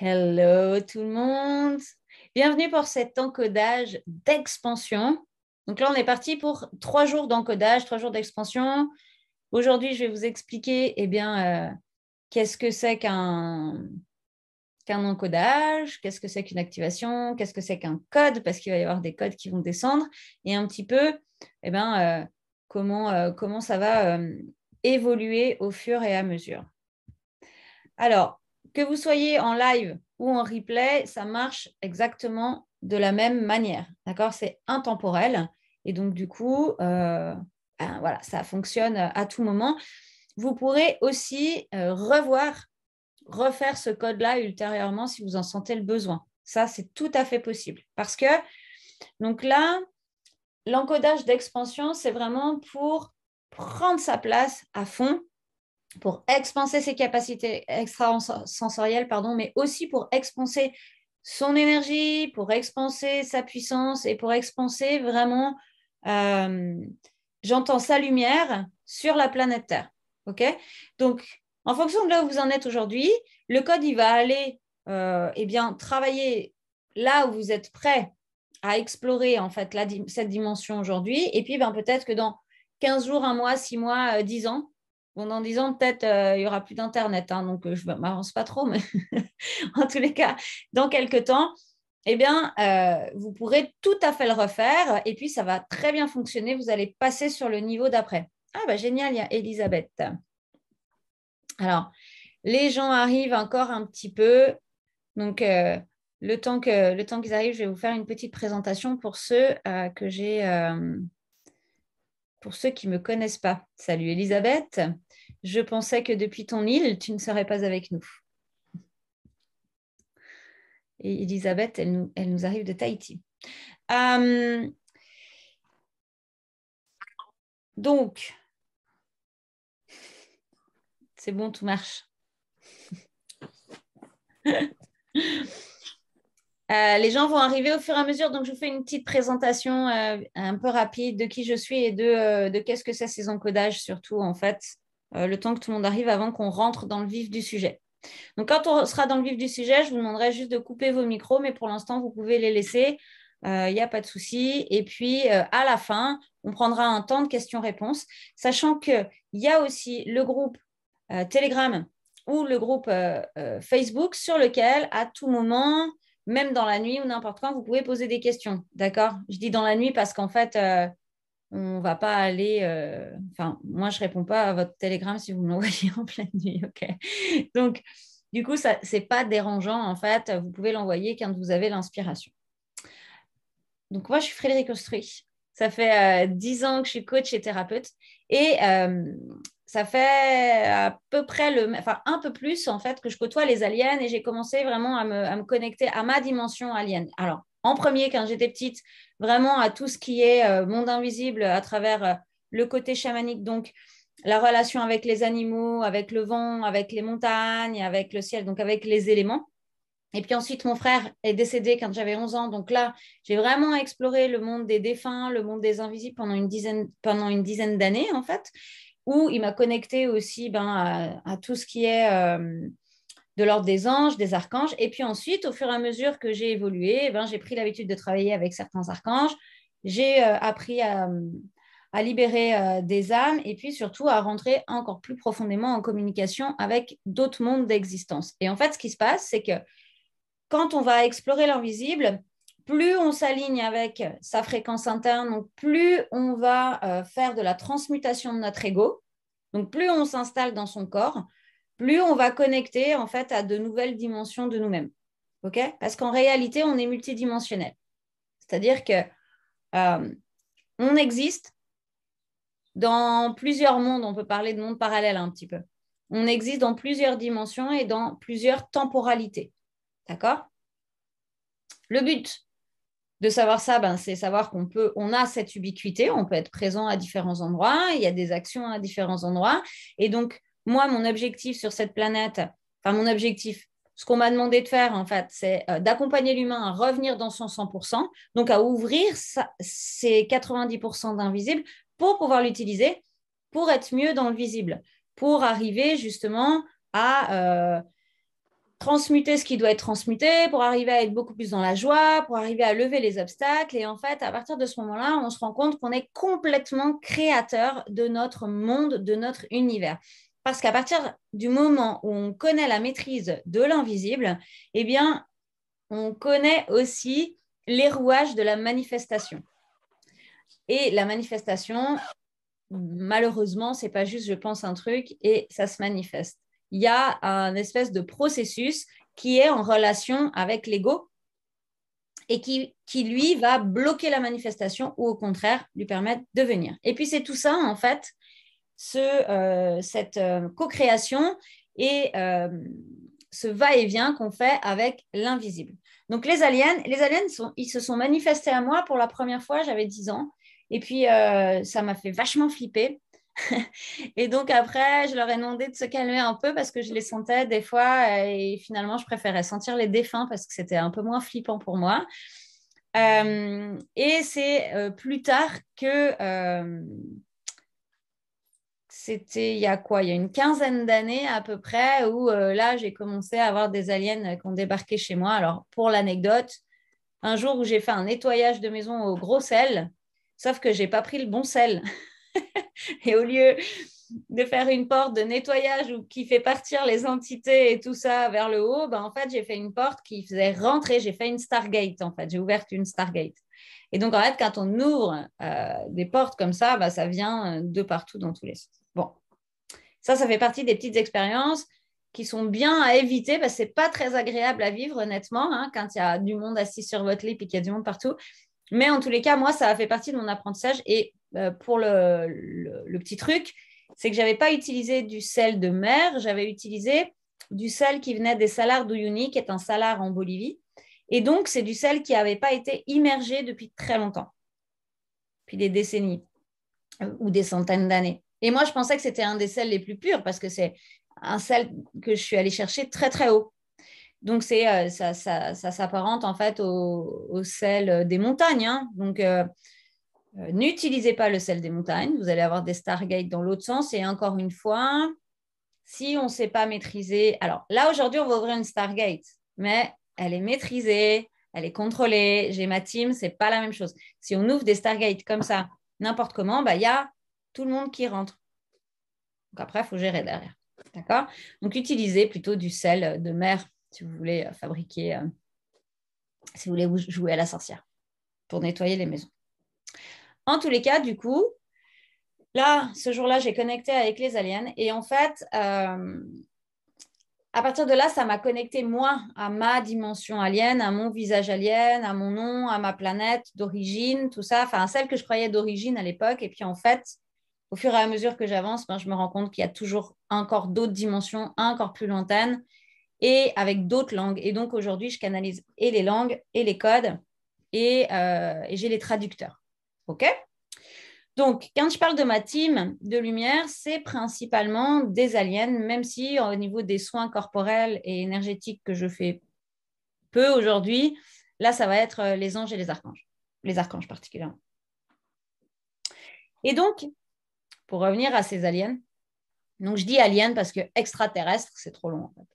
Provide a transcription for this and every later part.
Hello tout le monde. Bienvenue pour cet encodage d'expansion. Donc là, on est parti pour 3 jours d'encodage, 3 jours d'expansion. Aujourd'hui, je vais vous expliquer qu'est-ce que c'est qu'un encodage, qu'est-ce que c'est qu'une activation, qu'est-ce que c'est qu'un code, parce qu'il va y avoir des codes qui vont descendre, et un petit peu comment ça va évoluer au fur et à mesure. Alors, que vous soyez en live ou en replay, ça marche exactement de la même manière. D'accord? C'est intemporel. Et donc, du coup, voilà, ça fonctionne à tout moment. Vous pourrez aussi refaire ce code-là ultérieurement si vous en sentez le besoin. Ça, c'est tout à fait possible. Parce que, donc là, l'encodage d'expansion, c'est vraiment pour prendre sa place à fond, pour expanser ses capacités extrasensorielles, mais aussi pour expanser son énergie, pour expanser sa puissance et pour expanser vraiment, j'entends sa lumière sur la planète Terre. Ok? Donc, en fonction de là où vous en êtes aujourd'hui, le code, il va aller travailler là où vous êtes prêt à explorer en fait cette dimension aujourd'hui. Et puis, peut-être que dans 15 jours, 1 mois, 6 mois, 10 ans, bon, dans 10 ans, peut-être il n'y aura plus d'Internet, donc je ne m'avance pas trop, mais en tous les cas, dans quelques temps, vous pourrez tout à fait le refaire et puis ça va très bien fonctionner. Vous allez passer sur le niveau d'après. Ah, génial, il y a Elisabeth. Alors, les gens arrivent encore un petit peu. Donc, le temps qu'ils arrivent, je vais vous faire une petite présentation pour ceux pour ceux qui ne me connaissent pas. Salut Elisabeth. Je pensais que depuis ton île, tu ne serais pas avec nous. Et Elisabeth, elle nous arrive de Tahiti. Donc, c'est bon, tout marche. Les gens vont arriver au fur et à mesure, donc je vous fais une petite présentation un peu rapide de qui je suis et de qu'est-ce que c'est ces encodages, surtout en fait, le temps que tout le monde arrive avant qu'on rentre dans le vif du sujet. Donc, quand on sera dans le vif du sujet, je vous demanderai juste de couper vos micros, mais pour l'instant, vous pouvez les laisser. Il n'y a pas de souci. Et puis, à la fin, on prendra un temps de questions-réponses, sachant qu'il y a aussi le groupe Telegram ou le groupe Facebook sur lequel, à tout moment, même dans la nuit ou n'importe quand, vous pouvez poser des questions. D'accord? Je dis dans la nuit parce qu'en fait, on ne va pas aller… moi, je ne réponds pas à votre Telegram si vous me l'envoyez en pleine nuit. OK. Donc, du coup, ce n'est pas dérangeant. En fait, vous pouvez l'envoyer quand vous avez l'inspiration. Donc, moi, je suis Frédérique Ostruy. Ça fait 10 ans que je suis coach et thérapeute. Et ça fait à peu près un peu plus, en fait, que je côtoie les aliens. Et j'ai commencé vraiment à me connecter à ma dimension alien. Alors, en premier, quand j'étais petite, vraiment à tout ce qui est monde invisible à travers le côté chamanique. Donc, la relation avec les animaux, avec le vent, avec les montagnes, avec le ciel, donc avec les éléments. Et puis ensuite, mon frère est décédé quand j'avais 11 ans. Donc là, j'ai vraiment exploré le monde des défunts, le monde des invisibles pendant une dizaine d'années, en fait, où il m'a connecté aussi à tout ce qui est de l'ordre des anges, des archanges. Et puis ensuite, au fur et à mesure que j'ai évolué, j'ai pris l'habitude de travailler avec certains archanges. J'ai appris à libérer des âmes et puis surtout à rentrer encore plus profondément en communication avec d'autres mondes d'existence. Et en fait, ce qui se passe, c'est que quand on va explorer l'invisible, plus on s'aligne avec sa fréquence interne, donc plus on va faire de la transmutation de notre ego, donc plus on s'installe dans son corps, plus on va connecter en fait à de nouvelles dimensions de nous-mêmes. OK? Parce qu'en réalité, on est multidimensionnel. C'est-à-dire que on existe dans plusieurs mondes. On peut parler de mondes parallèles un petit peu. On existe dans plusieurs dimensions et dans plusieurs temporalités. D'accord? Le but de savoir ça, c'est savoir on a cette ubiquité, on peut être présent à différents endroits, il y a des actions à différents endroits. Et donc, moi, mon objectif sur cette planète, ce qu'on m'a demandé de faire, en fait, c'est d'accompagner l'humain à revenir dans son 100%, donc à ouvrir ses 90% d'invisible pour pouvoir l'utiliser, pour être mieux dans le visible, pour arriver justement à transmuter ce qui doit être transmuté, pour arriver à être beaucoup plus dans la joie, pour arriver à lever les obstacles. Et en fait, à partir de ce moment-là, on se rend compte qu'on est complètement créateur de notre monde, de notre univers. Parce qu'à partir du moment où on connaît la maîtrise de l'invisible, eh bien, on connaît aussi les rouages de la manifestation. Et la manifestation, malheureusement, c'est pas juste je pense un truc et ça se manifeste. Il y a un espèce de processus qui est en relation avec l'ego et qui, lui, va bloquer la manifestation ou au contraire, lui permettre de venir. Et puis, c'est tout ça, en fait, cette co-création et ce va-et-vient qu'on fait avec l'invisible. Donc, les aliens ils se sont manifestés à moi pour la première fois, j'avais 10 ans. Et puis, ça m'a fait vachement flipper. Et donc, après, je leur ai demandé de se calmer un peu parce que je les sentais des fois. Et finalement, je préférais sentir les défunts parce que c'était un peu moins flippant pour moi. Et c'est plus tard que c'était il y a quoi? Il y a une quinzaine d'années à peu près où là, j'ai commencé à avoir des aliens qui ont débarqué chez moi. Alors, pour l'anecdote, un jour où j'ai fait un nettoyage de maison au gros sel, sauf que j'ai pas pris le bon sel. Et au lieu de faire une porte de nettoyage qui fait partir les entités et tout ça vers le haut, ben, en fait, j'ai fait une porte qui faisait rentrer. J'ai fait une Stargate, en fait. J'ai ouvert une Stargate. Et donc, en fait, quand on ouvre des portes comme ça, ben, ça vient de partout dans tous les sens. Bon, ça fait partie des petites expériences qui sont bien à éviter parce que ce n'est pas très agréable à vivre, honnêtement, hein, quand il y a du monde assis sur votre lit et qu'il y a du monde partout. Mais en tous les cas, moi, ça a fait partie de mon apprentissage. Et pour le petit truc, c'est que je n'avais pas utilisé du sel de mer, j'avais utilisé du sel qui venait des salars d'Uyuni, qui est un salar en Bolivie. Et donc, c'est du sel qui n'avait pas été immergé depuis très longtemps, depuis des décennies ou des centaines d'années. Et moi, je pensais que c'était un des sels les plus purs parce que c'est un sel que je suis allée chercher très, très haut. Donc, ça s'apparente en fait au sel des montagnes. Hein. Donc, n'utilisez pas le sel des montagnes. Vous allez avoir des Stargates dans l'autre sens. Et encore une fois, si on ne sait pas maîtriser... Alors là, aujourd'hui, on va ouvrir une Stargate, mais elle est maîtrisée, elle est contrôlée. J'ai ma team, ce n'est pas la même chose. Si on ouvre des Stargates comme ça, n'importe comment, il y a tout le monde qui rentre. Donc après, il faut gérer derrière. D'accord? Donc, utilisez plutôt du sel de mer si vous voulez fabriquer, si vous voulez jouer à la sorcière pour nettoyer les maisons. En tous les cas, du coup, là, ce jour-là, j'ai connecté avec les aliens et en fait, à partir de là, ça m'a connecté, moi, à ma dimension alien, à mon visage alien, à mon nom, à ma planète d'origine, tout ça, enfin, celle que je croyais d'origine à l'époque. Et puis, en fait, au fur et à mesure que j'avance, je me rends compte qu'il y a toujours encore d'autres dimensions, encore plus lointaines, et avec d'autres langues. Et donc, aujourd'hui, je canalise et les langues et les codes, et j'ai les traducteurs. OK? Donc, quand je parle de ma team de lumière, c'est principalement des aliens, même si au niveau des soins corporels et énergétiques que je fais peu aujourd'hui, là, ça va être les anges et les archanges particulièrement. Et donc, pour revenir à ces aliens, donc je dis aliens parce que extraterrestre, c'est trop long en fait.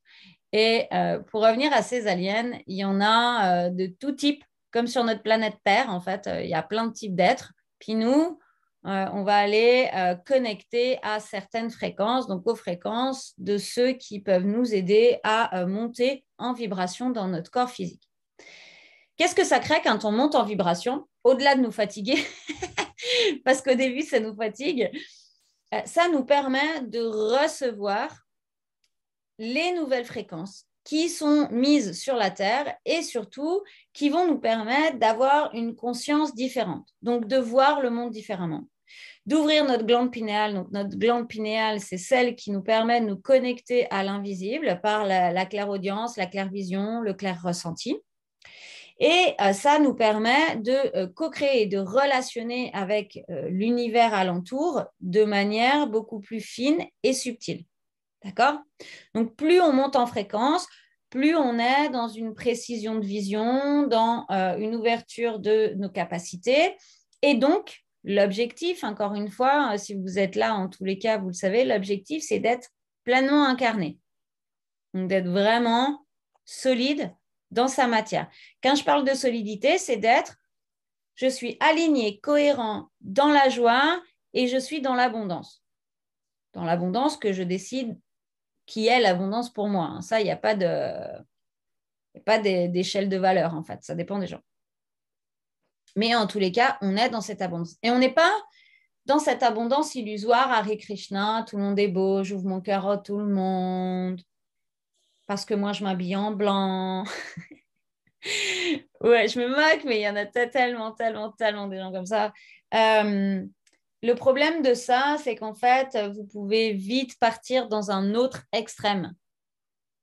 Et pour revenir à ces aliens, il y en a de tout type, comme sur notre planète Terre, en fait, il y a plein de types d'êtres. Puis nous, on va aller connecter à certaines fréquences, donc aux fréquences de ceux qui peuvent nous aider à monter en vibration dans notre corps physique. Qu'est-ce que ça crée quand on monte en vibration, au-delà de nous fatiguer, parce qu'au début, ça nous fatigue, ça nous permet de recevoir les nouvelles fréquences qui sont mises sur la Terre et surtout qui vont nous permettre d'avoir une conscience différente, donc de voir le monde différemment, d'ouvrir notre glande pinéale. Donc notre glande pinéale, c'est celle qui nous permet de nous connecter à l'invisible par la clairaudience, la clairvision, le clair ressenti. Et ça nous permet de co-créer et de relationner avec l'univers alentour de manière beaucoup plus fine et subtile. D'accord? Donc, plus on monte en fréquence, plus on est dans une précision de vision, dans une ouverture de nos capacités. Et donc, l'objectif, encore une fois, si vous êtes là, en tous les cas, vous le savez, l'objectif, c'est d'être pleinement incarné. Donc, d'être vraiment solide dans sa matière. Quand je parle de solidité, c'est je suis aligné, cohérent dans la joie et je suis dans l'abondance. Dans l'abondance que je décide qui est l'abondance pour moi. Ça, il n'y a pas d'échelle de valeur, en fait. Ça dépend des gens. Mais en tous les cas, on est dans cette abondance. Et on n'est pas dans cette abondance illusoire, Hare Krishna, tout le monde est beau, j'ouvre mon cœur à tout le monde, parce que moi, je m'habille en blanc. Ouais, je me moque, mais il y en a tellement, tellement, tellement des gens comme ça. Le problème de ça, c'est qu'en fait, vous pouvez vite partir dans un autre extrême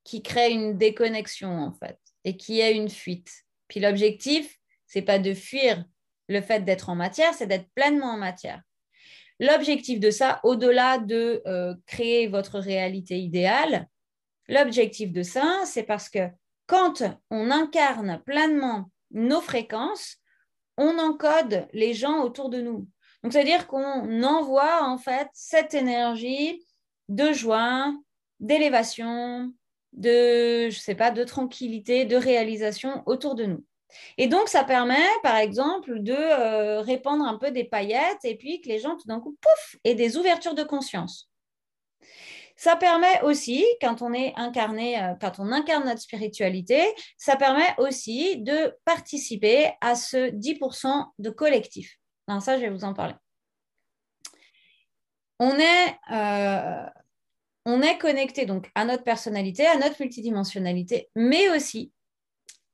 qui crée une déconnexion, en fait, et qui est une fuite. Puis l'objectif, c'est pas de fuir le fait d'être en matière, c'est d'être pleinement en matière. L'objectif de ça, au-delà de créer votre réalité idéale, l'objectif de ça, c'est parce que quand on incarne pleinement nos fréquences, on encode les gens autour de nous. Donc, c'est-à-dire qu'on envoie en fait cette énergie de joie, d'élévation, de, je sais pas, de tranquillité, de réalisation autour de nous. Et donc, ça permet, par exemple, de répandre un peu des paillettes et puis que les gens, tout d'un coup, pouf, aient des ouvertures de conscience. Ça permet aussi, quand on est incarné, quand on incarne notre spiritualité, ça permet aussi de participer à ce 10% de collectif. Alors ça, je vais vous en parler. On est connecté donc à notre personnalité, à notre multidimensionnalité, mais aussi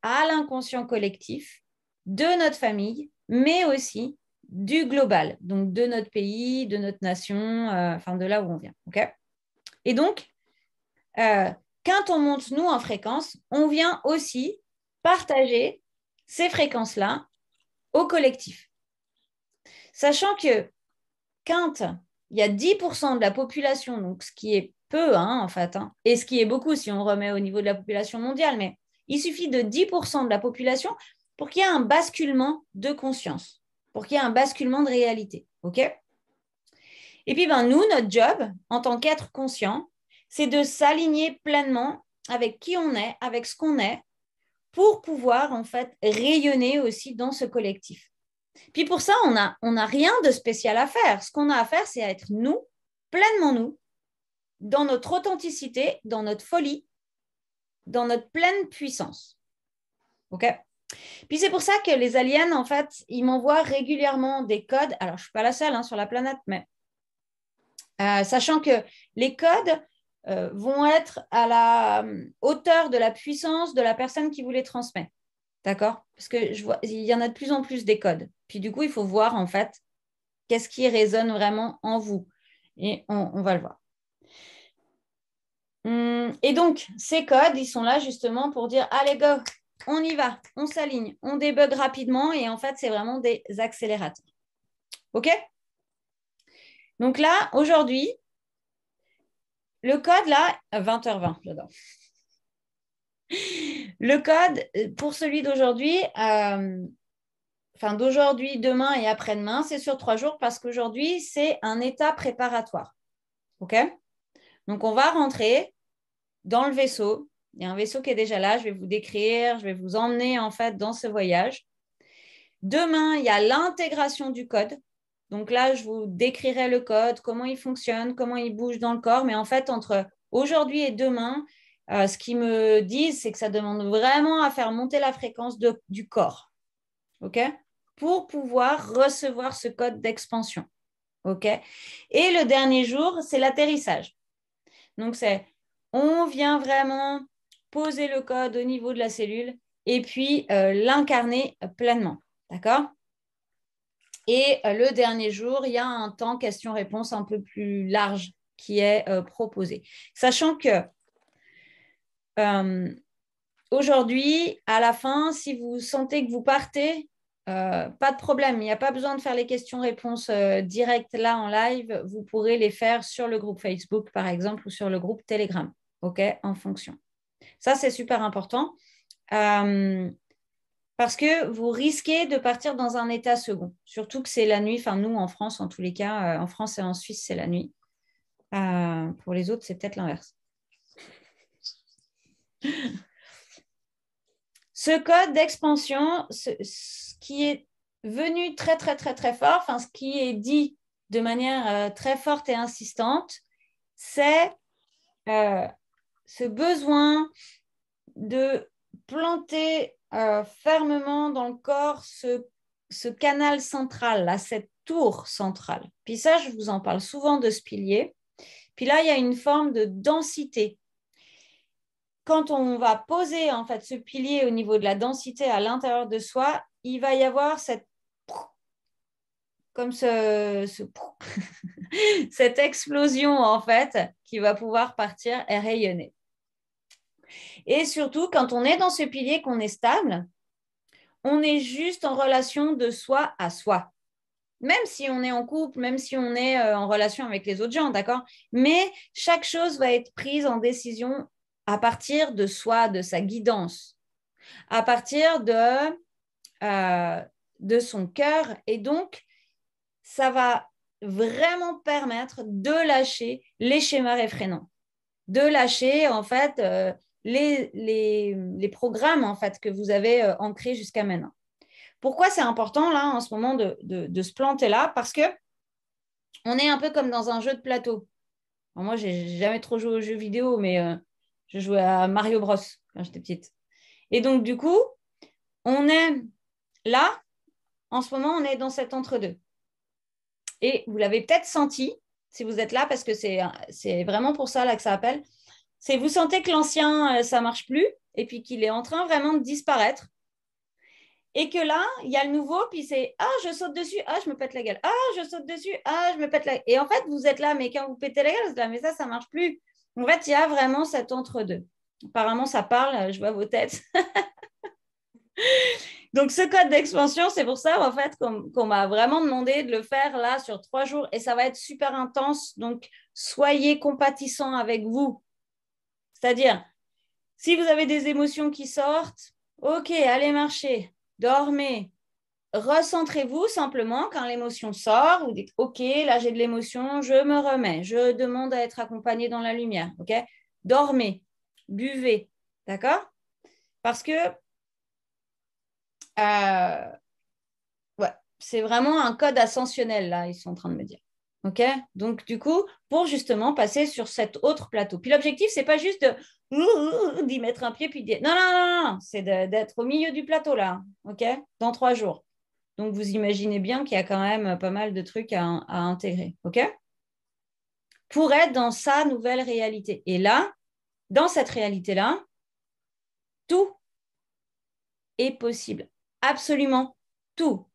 à l'inconscient collectif de notre famille, mais aussi du global, donc de notre pays, de notre nation, enfin de là où on vient. Okay, et donc, quand on monte, nous, en fréquence, on vient aussi partager ces fréquences-là au collectif. Sachant que quand il y a 10% de la population, donc ce qui est peu, en fait, et ce qui est beaucoup si on remet au niveau de la population mondiale, mais il suffit de 10% de la population pour qu'il y ait un basculement de conscience, pour qu'il y ait un basculement de réalité. OK ? Et puis, nous, notre job, en tant qu'être conscient, c'est de s'aligner pleinement avec qui on est, avec ce qu'on est, pour pouvoir, en fait, rayonner aussi dans ce collectif. Puis pour ça, on a rien de spécial à faire. Ce qu'on a à faire, c'est être nous, pleinement nous, dans notre authenticité, dans notre folie, dans notre pleine puissance. OK ? Puis c'est pour ça que les aliens, en fait, ils m'envoient régulièrement des codes. Alors, je ne suis pas la seule sur la planète, mais sachant que les codes vont être à la hauteur de la puissance de la personne qui vous les transmet. D'accord ? Parce que je vois, il y en a de plus en plus des codes. Puis du coup, il faut voir en fait qu'est-ce qui résonne vraiment en vous. Et on va le voir. Et donc, ces codes, ils sont là justement pour dire, allez go, on y va, on s'aligne, on débug rapidement. Et en fait, c'est vraiment des accélérateurs. OK ? Donc là, aujourd'hui, le code là, 20h20, j'adore. Le code pour celui d'aujourd'hui, d'aujourd'hui, demain et après-demain, c'est sur 3 jours parce qu'aujourd'hui, c'est un état préparatoire. OK ? Donc, on va rentrer dans le vaisseau. Il y a un vaisseau qui est déjà là. Je vais vous décrire, je vais vous emmener en fait dans ce voyage. Demain, il y a l'intégration du code. Donc là, je vous décrirai le code, comment il fonctionne, comment il bouge dans le corps. Mais en fait, entre aujourd'hui et demain, ce qu'ils me disent, c'est que ça demande vraiment à faire monter la fréquence du corps. OK ? Pour pouvoir recevoir ce code d'expansion. OK ? Et le dernier jour, c'est l'atterrissage. Donc, on vient vraiment poser le code au niveau de la cellule et puis l'incarner pleinement. D'accord ? Et le dernier jour, il y a un temps question-réponse un peu plus large qui est proposé. Sachant que aujourd'hui, à la fin, si vous sentez que vous partez, pas de problème. Il n'y a pas besoin de faire les questions-réponses directes là en live. Vous pourrez les faire sur le groupe Facebook, par exemple, ou sur le groupe Telegram. OK, en fonction. Ça, c'est super important parce que vous risquez de partir dans un état second. Surtout que c'est la nuit. Enfin, nous, en France, en tous les cas, en France et en Suisse, c'est la nuit. Pour les autres, c'est peut-être l'inverse. Ce code d'expansion, ce qui est venu très, très, très, très fort, enfin, ce qui est dit de manière très forte et insistante, c'est ce besoin de planter fermement dans le corps ce canal central, là, cette tour centrale. Puis ça, je vous en parle souvent de ce pilier. Puis là, il y a une forme de densité. Quand on va poser en fait ce pilier au niveau de la densité à l'intérieur de soi, il va y avoir comme cette explosion en fait qui va pouvoir partir et rayonner. Et surtout, quand on est dans ce pilier, qu'on est stable, on est juste en relation de soi à soi. Même si on est en couple, même si on est en relation avec les autres gens, d'accord? Mais chaque chose va être prise en décision à partir de soi, de sa guidance, à partir de son cœur. Et donc, ça va vraiment permettre de lâcher les schémas réfrénants, de lâcher en fait les programmes en fait que vous avez ancrés jusqu'à maintenant. Pourquoi c'est important là en ce moment de se planter là? Parce que on est un peu comme dans un jeu de plateau. Alors moi, j'ai jamais trop joué aux jeux vidéo, mais je jouais à Mario Bros quand j'étais petite. Et donc du coup, on est là, en ce moment, on est dans cet entre-deux. Et vous l'avez peut-être senti, si vous êtes là, parce que c'est vraiment pour ça là que ça appelle. C'est vous sentez que l'ancien, ça marche plus, et puis qu'il est en train vraiment de disparaître. Et que là, il y a le nouveau, puis c'est ah, je saute dessus, ah, je me pète la gueule, ah, je saute dessus, ah, je me pète la gueule. Et en fait, vous êtes là, mais quand vous pétez la gueule, vous êtes là, mais ça marche plus. En fait, il y a vraiment cet entre-deux. Apparemment, ça parle, je vois vos têtes. Donc, ce code d'expansion, c'est pour ça, en fait, qu'on m'a vraiment demandé de le faire là sur 3 jours. Et ça va être super intense. Donc, soyez compatissants avec vous. C'est-à-dire, si vous avez des émotions qui sortent, ok, allez marcher, dormez, recentrez-vous simplement quand l'émotion sort. Vous dites, ok, là j'ai de l'émotion, je me remets, je demande à être accompagné dans la lumière. Ok, dormez, buvez, d'accord? Parce que ouais, c'est vraiment un code ascensionnel là, ils sont en train de me dire. Ok, donc du coup, pour justement passer sur cet autre plateau. Puis l'objectif, c'est pas juste d'y mettre un pied puis d'y... Non, non, non, non, c'est d'être au milieu du plateau là, ok, dans 3 jours. Donc, vous imaginez bien qu'il y a quand même pas mal de trucs à intégrer, OK? Pour être dans sa nouvelle réalité. Et là, dans cette réalité-là, tout est possible. Absolument tout.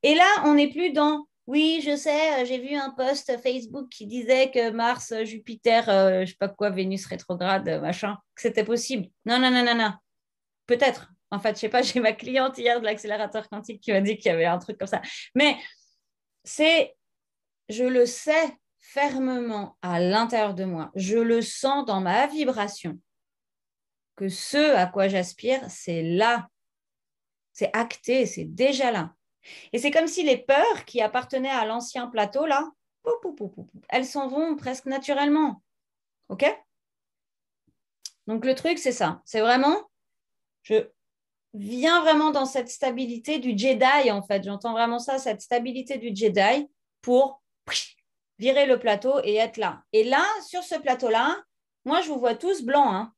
Et là, on n'est plus dans, oui, je sais, j'ai vu un post Facebook qui disait que Mars, Jupiter, je sais pas quoi, Vénus rétrograde, machin, que c'était possible. Non, non, non, non, non. Peut-être. En fait, je sais pas, j'ai ma cliente hier de l'accélérateur quantique qui m'a dit qu'il y avait un truc comme ça. Mais je le sais fermement à l'intérieur de moi. Je le sens dans ma vibration que ce à quoi j'aspire, c'est là. C'est acté, c'est déjà là. Et c'est comme si les peurs qui appartenaient à l'ancien plateau, là, elles s'en vont presque naturellement. OK? Donc, le truc, c'est ça. C'est vraiment, je viens vraiment dans cette stabilité du Jedi, en fait. J'entends vraiment ça, cette stabilité du Jedi pour virer le plateau et être là. Et là, sur ce plateau-là, moi, je vous vois tous blancs. Hein.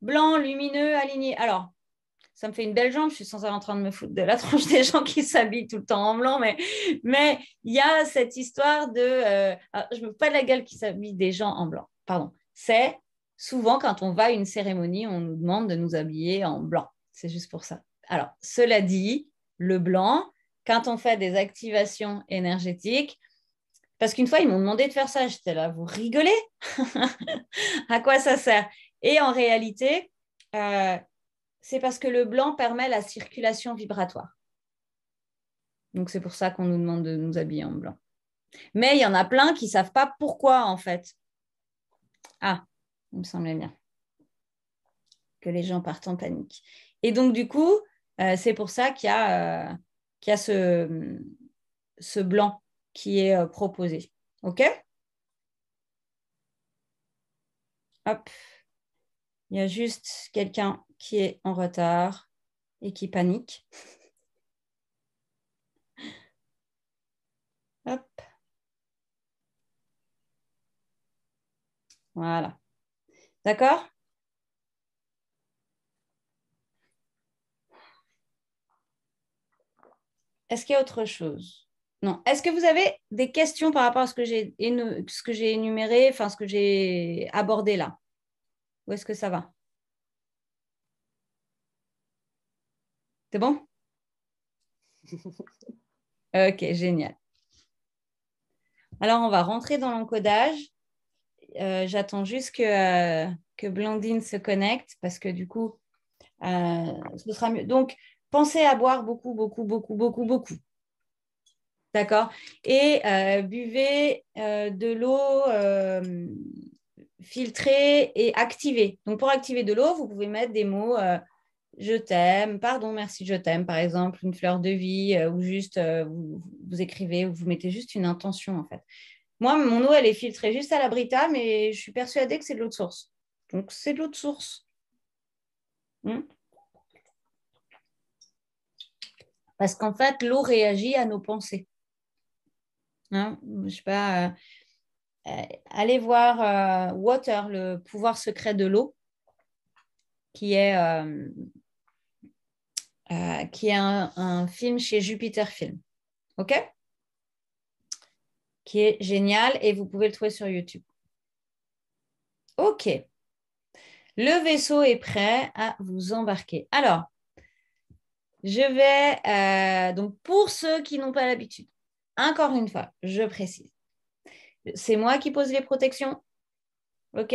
Blancs, lumineux, alignés. Alors, ça me fait une belle jambe. Je suis sans arrêt en train de me foutre de la tronche des gens qui s'habillent tout le temps en blanc. Mais il y a cette histoire de... je ne me fous pas de la gueule qui s'habille des gens en blanc. Pardon. C'est souvent quand on va à une cérémonie, on nous demande de nous habiller en blanc. C'est juste pour ça. Alors, cela dit, le blanc, quand on fait des activations énergétiques, parce qu'une fois, ils m'ont demandé de faire ça. J'étais là, vous rigolez? À quoi ça sert? Et en réalité, c'est parce que le blanc permet la circulation vibratoire. Donc, c'est pour ça qu'on nous demande de nous habiller en blanc. Mais il y en a plein qui ne savent pas pourquoi, en fait. Ah, il me semblait bien que les gens partent en panique. Et donc, du coup, c'est pour ça qu'il y a ce blanc qui est proposé. OK? Hop. Il y a juste quelqu'un qui est en retard et qui panique. Hop. Voilà. D'accord? Est-ce qu'il y a autre chose? Non. Est-ce que vous avez des questions par rapport à ce que j'ai énuméré, enfin ce que j'ai abordé là? Ou est-ce que ça va? C'est bon? Ok, génial. Alors, on va rentrer dans l'encodage. J'attends juste que Blandine se connecte parce que du coup, ce sera mieux. Donc, pensez à boire beaucoup, beaucoup, beaucoup, beaucoup, beaucoup. D'accord? Et buvez de l'eau filtrée et activée. Donc, pour activer de l'eau, vous pouvez mettre des mots je t'aime, pardon, merci, je t'aime, par exemple, une fleur de vie, ou juste vous écrivez, ou vous mettez juste une intention, en fait. Moi, mon eau, elle est filtrée juste à la Brita, mais je suis persuadée que c'est de l'eau de source. Donc, c'est de l'eau de source. Hmm. Parce qu'en fait, l'eau réagit à nos pensées. Hein, je sais pas, allez voir Water, le pouvoir secret de l'eau, qui est, qui est un film chez Jupiter Film. OK? Qui est génial et vous pouvez le trouver sur YouTube. OK. Le vaisseau est prêt à vous embarquer. Alors, je vais, donc pour ceux qui n'ont pas l'habitude, encore une fois, je précise, c'est moi qui pose les protections. OK?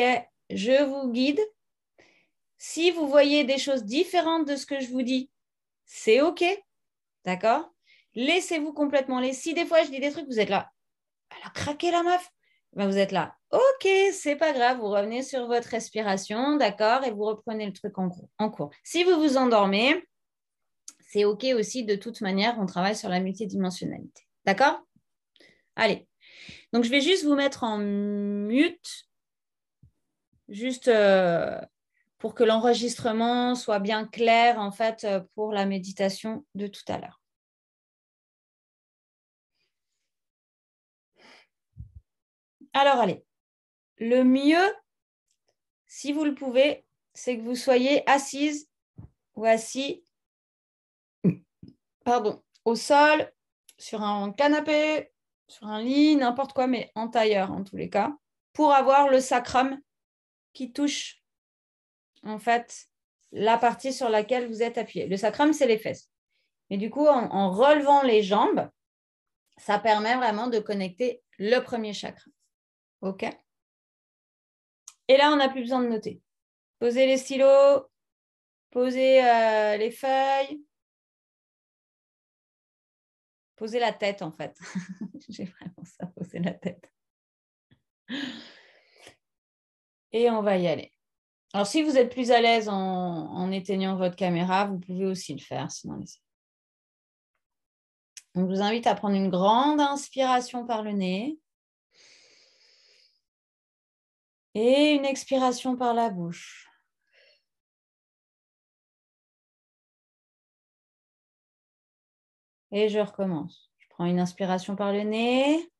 Je vous guide. Si vous voyez des choses différentes de ce que je vous dis, c'est OK. D'accord? Laissez-vous complètement les. Si des fois je dis des trucs, vous êtes là, elle a craqué la meuf. Ben, vous êtes là, OK, c'est pas grave, vous revenez sur votre respiration, d'accord, et vous reprenez le truc en cours. Si vous vous endormez, c'est OK aussi, de toute manière, on travaille sur la multidimensionnalité. D'accord? Allez, donc je vais juste vous mettre en mute, juste pour que l'enregistrement soit bien clair, en fait, pour la méditation de tout à l'heure. Alors, allez, le mieux, si vous le pouvez, c'est que vous soyez assise ou assis, pardon, au sol, sur un canapé, sur un lit, n'importe quoi, mais en tailleur en tous les cas, pour avoir le sacrum qui touche en fait la partie sur laquelle vous êtes appuyé. Le sacrum, c'est les fesses. Mais du coup, en relevant les jambes, ça permet vraiment de connecter le premier chakra. OK? Et là, on n'a plus besoin de noter. Posez les stylos, posez les feuilles, posez la tête en fait. J'ai vraiment ça, poser la tête. Et on va y aller. Alors, si vous êtes plus à l'aise en éteignant votre caméra, vous pouvez aussi le faire. Sinon, laissez. Donc, je vous invite à prendre une grande inspiration par le nez et une expiration par la bouche. Et je recommence. Je prends une inspiration par le nez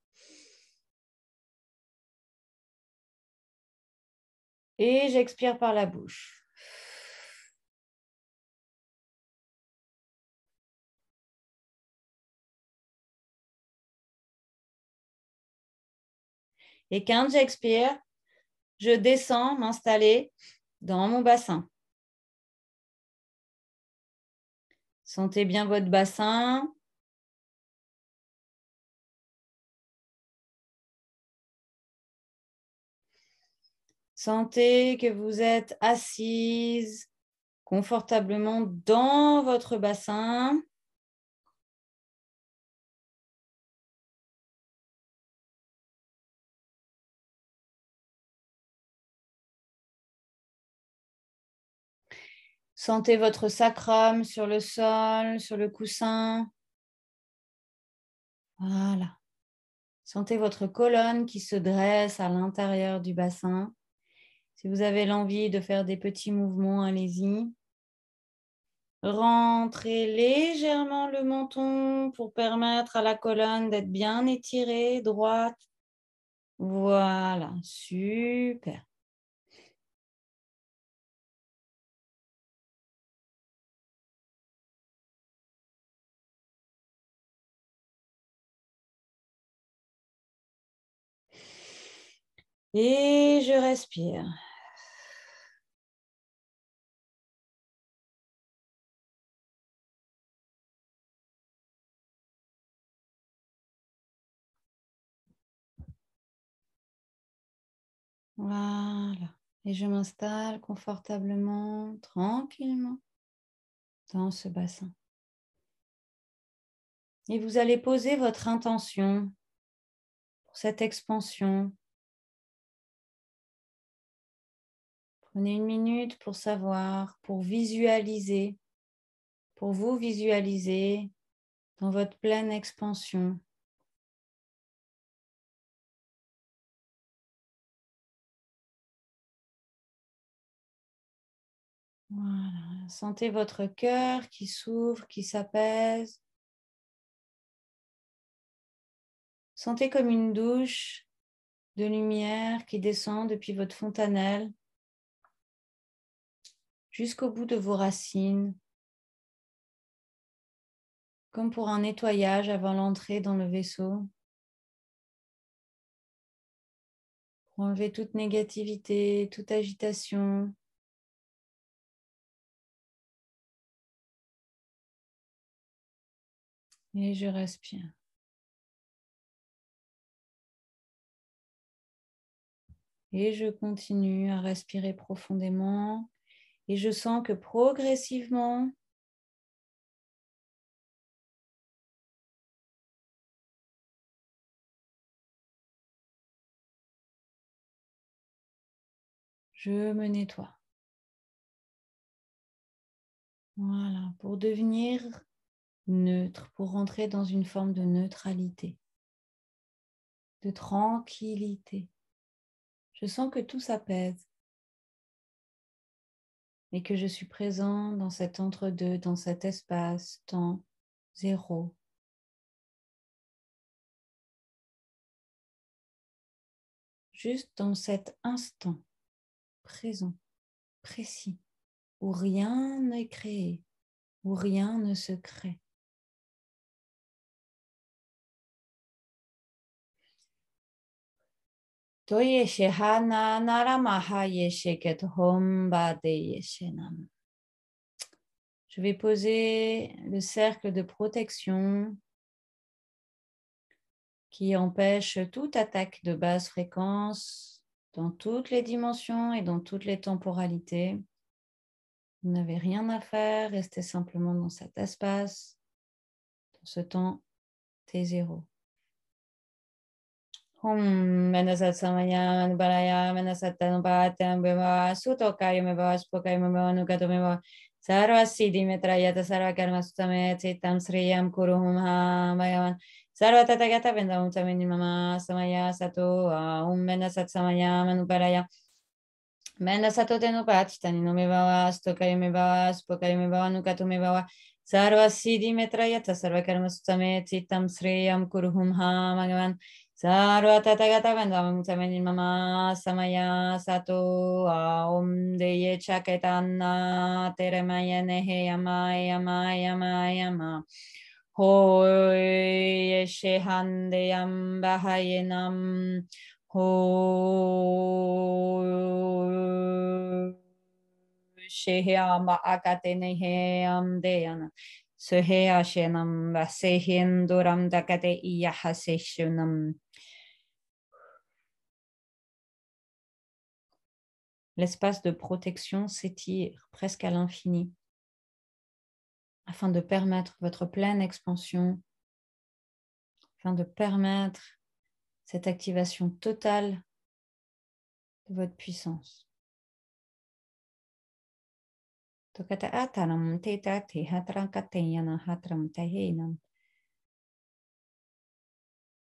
et j'expire par la bouche. Et quand j'expire, je descends m'installer dans mon bassin. Sentez bien votre bassin. Sentez que vous êtes assise confortablement dans votre bassin. Sentez votre sacrum sur le sol, sur le coussin. Voilà. Sentez votre colonne qui se dresse à l'intérieur du bassin. Si vous avez l'envie de faire des petits mouvements, allez-y. Rentrez légèrement le menton pour permettre à la colonne d'être bien étirée, droite. Voilà, super. Et je respire. Voilà. Et je m'installe confortablement, tranquillement dans ce bassin. Et vous allez poser votre intention pour cette expansion. Prenez une minute pour savoir, pour visualiser, pour vous visualiser dans votre pleine expansion. Voilà. Sentez votre cœur qui s'ouvre, qui s'apaise. Sentez comme une douche de lumière qui descend depuis votre fontanelle jusqu'au bout de vos racines, comme pour un nettoyage avant l'entrée dans le vaisseau, pour enlever toute négativité, toute agitation. Et je respire. Et je continue à respirer profondément. Et je sens que progressivement, je me nettoie. Voilà, pour devenir neutre, pour rentrer dans une forme de neutralité, de tranquillité. Je sens que tout s'apaise et que je suis présent dans cet entre-deux, dans cet espace, temps, zéro. Juste dans cet instant présent, précis, où rien n'est créé, où rien ne se crée. Je vais poser le cercle de protection qui empêche toute attaque de basse fréquence dans toutes les dimensions et dans toutes les temporalités. Vous n'avez rien à faire, restez simplement dans cet espace, dans ce temps T0. Menasat samaya balaya menasatan patam beva sutokaya meva spokaya meva nugato meva sarva siddhi metrayata sarva karma sutame citam sriyam kuruhum ha bhagavan sarva tathagata vendam tamini mama samaya sato menasat samaya manuparaya menasato tenu patitani no meva stokaya meva spokaya meva nugato meva sarva siddhi metrayata sarva karma sutame citam sriyam kuruhum ha bhagavan Sarva Tathagata Vandam Tamanil Mama Samaya Sato Om Deye Chaketana Teremaya Nehe Yama Yama Yama Yama Ho Yeshehande Yam Bahayenam Ho Shehama Akate Nehe Am Deyana Sehea Shenam Vasehenduram Dakate Iyahaseshunam. L'espace de protection s'étire presque à l'infini afin de permettre votre pleine expansion, afin de permettre cette activation totale de votre puissance.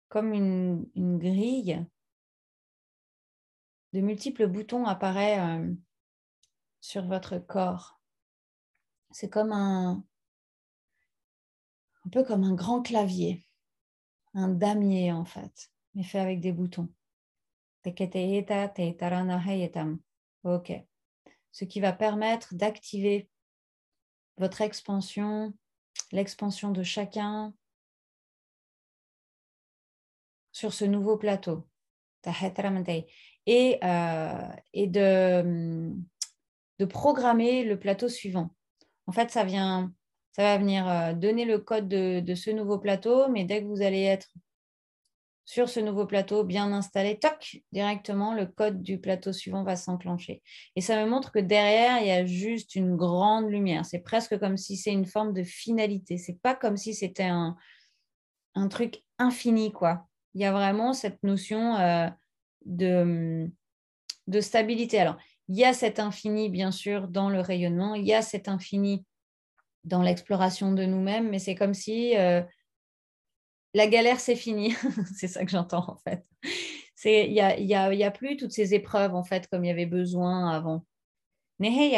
Comme une grille de multiples boutons apparaissent sur votre corps. C'est comme un peu comme un grand clavier, un damier en fait, mais fait avec des boutons. Ok. Ce qui va permettre d'activer votre expansion, l'expansion de chacun sur ce nouveau plateau. Et de programmer le plateau suivant. En fait, ça va venir donner le code de ce nouveau plateau, mais dès que vous allez être sur ce nouveau plateau bien installé, toc, directement, le code du plateau suivant va s'enclencher. Et ça me montre que derrière, il y a juste une grande lumière. C'est presque comme si c'est une forme de finalité. C'est pas comme si c'était un truc infini, quoi. Il y a vraiment cette notion de stabilité. Alors, il y a cet infini, bien sûr, dans le rayonnement. Il y a cet infini dans l'exploration de nous-mêmes, mais c'est comme si la galère, c'est fini. C'est ça que j'entends, en fait. Il y a plus toutes ces épreuves, en fait, comme il y avait besoin avant. Et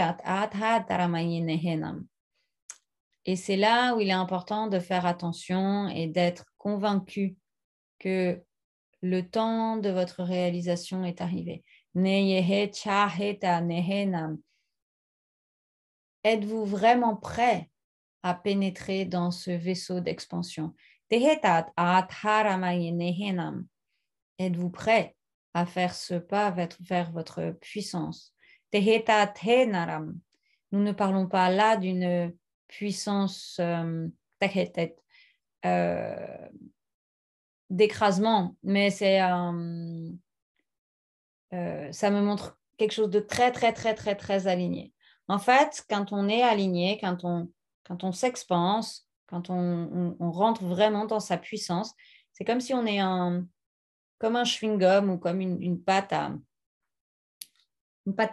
c'est là où il est important de faire attention et d'être convaincu que le temps de votre réalisation est arrivé. Êtes-vous vraiment prêt à pénétrer dans ce vaisseau d'expansion? Êtes-vous prêt à faire ce pas vers votre puissance? Nous ne parlons pas là d'une puissance d'écrasement, mais ça me montre quelque chose de très, très, très, très, très aligné. En fait, quand on est aligné, quand on s'expanse, quand on rentre vraiment dans sa puissance, c'est comme si on est comme un chewing-gum ou comme une pâte à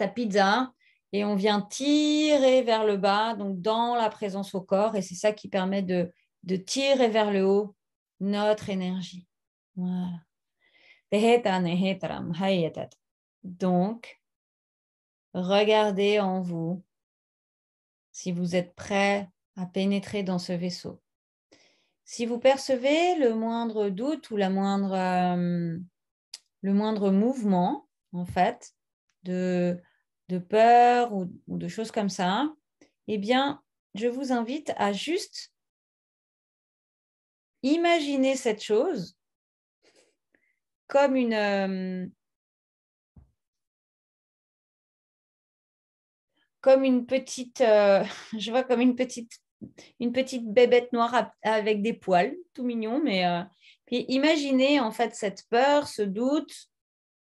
pizza et on vient tirer vers le bas, donc dans la présence au corps, et c'est ça qui permet de tirer vers le haut notre énergie. Voilà. Donc, regardez en vous si vous êtes prêt à pénétrer dans ce vaisseau. Si vous percevez le moindre doute ou le moindre mouvement, en fait, de peur ou de choses comme ça, eh bien, je vous invite à juste imaginer cette chose comme une petite, je vois comme une petite bébête noire avec des poils, tout mignon, mais puis imaginez en fait cette peur, ce doute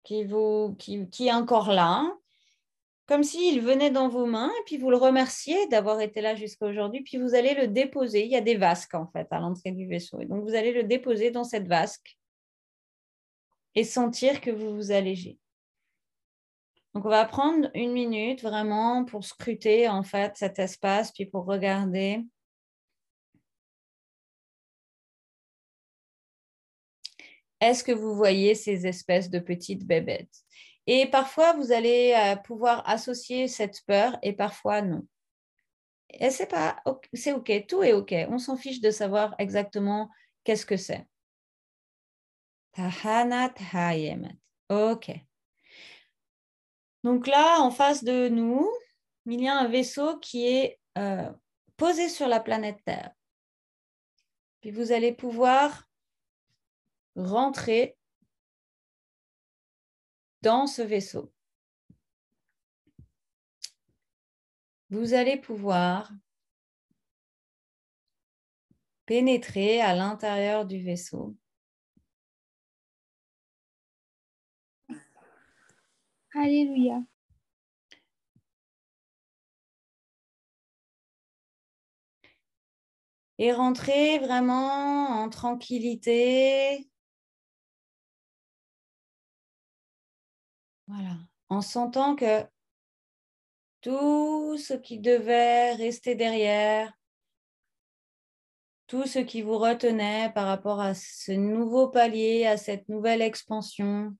qui est encore là, comme s'il venait dans vos mains, et puis vous le remerciez d'avoir été là jusqu'à aujourd'hui, puis vous allez le déposer. Il y a des vasques en fait à l'entrée du vaisseau, et donc vous allez le déposer dans cette vasque et sentir que vous vous allégez. Donc, on va prendre 1 minute vraiment pour scruter en fait cet espace, puis pour regarder. Est-ce que vous voyez ces espèces de petites bébêtes? Et parfois, vous allez pouvoir associer cette peur et parfois non. Et c'est OK, tout est OK. On s'en fiche de savoir exactement qu'est-ce que c'est. Tahana Tahayemet. OK. Donc là, en face de nous, il y a un vaisseau qui est posé sur la planète Terre. Puis vous allez pouvoir rentrer dans ce vaisseau. Vous allez pouvoir pénétrer à l'intérieur du vaisseau. Alléluia. Et rentrer vraiment en tranquillité. Voilà. En sentant que tout ce qui devait rester derrière, tout ce qui vous retenait par rapport à ce nouveau palier, à cette nouvelle expansion,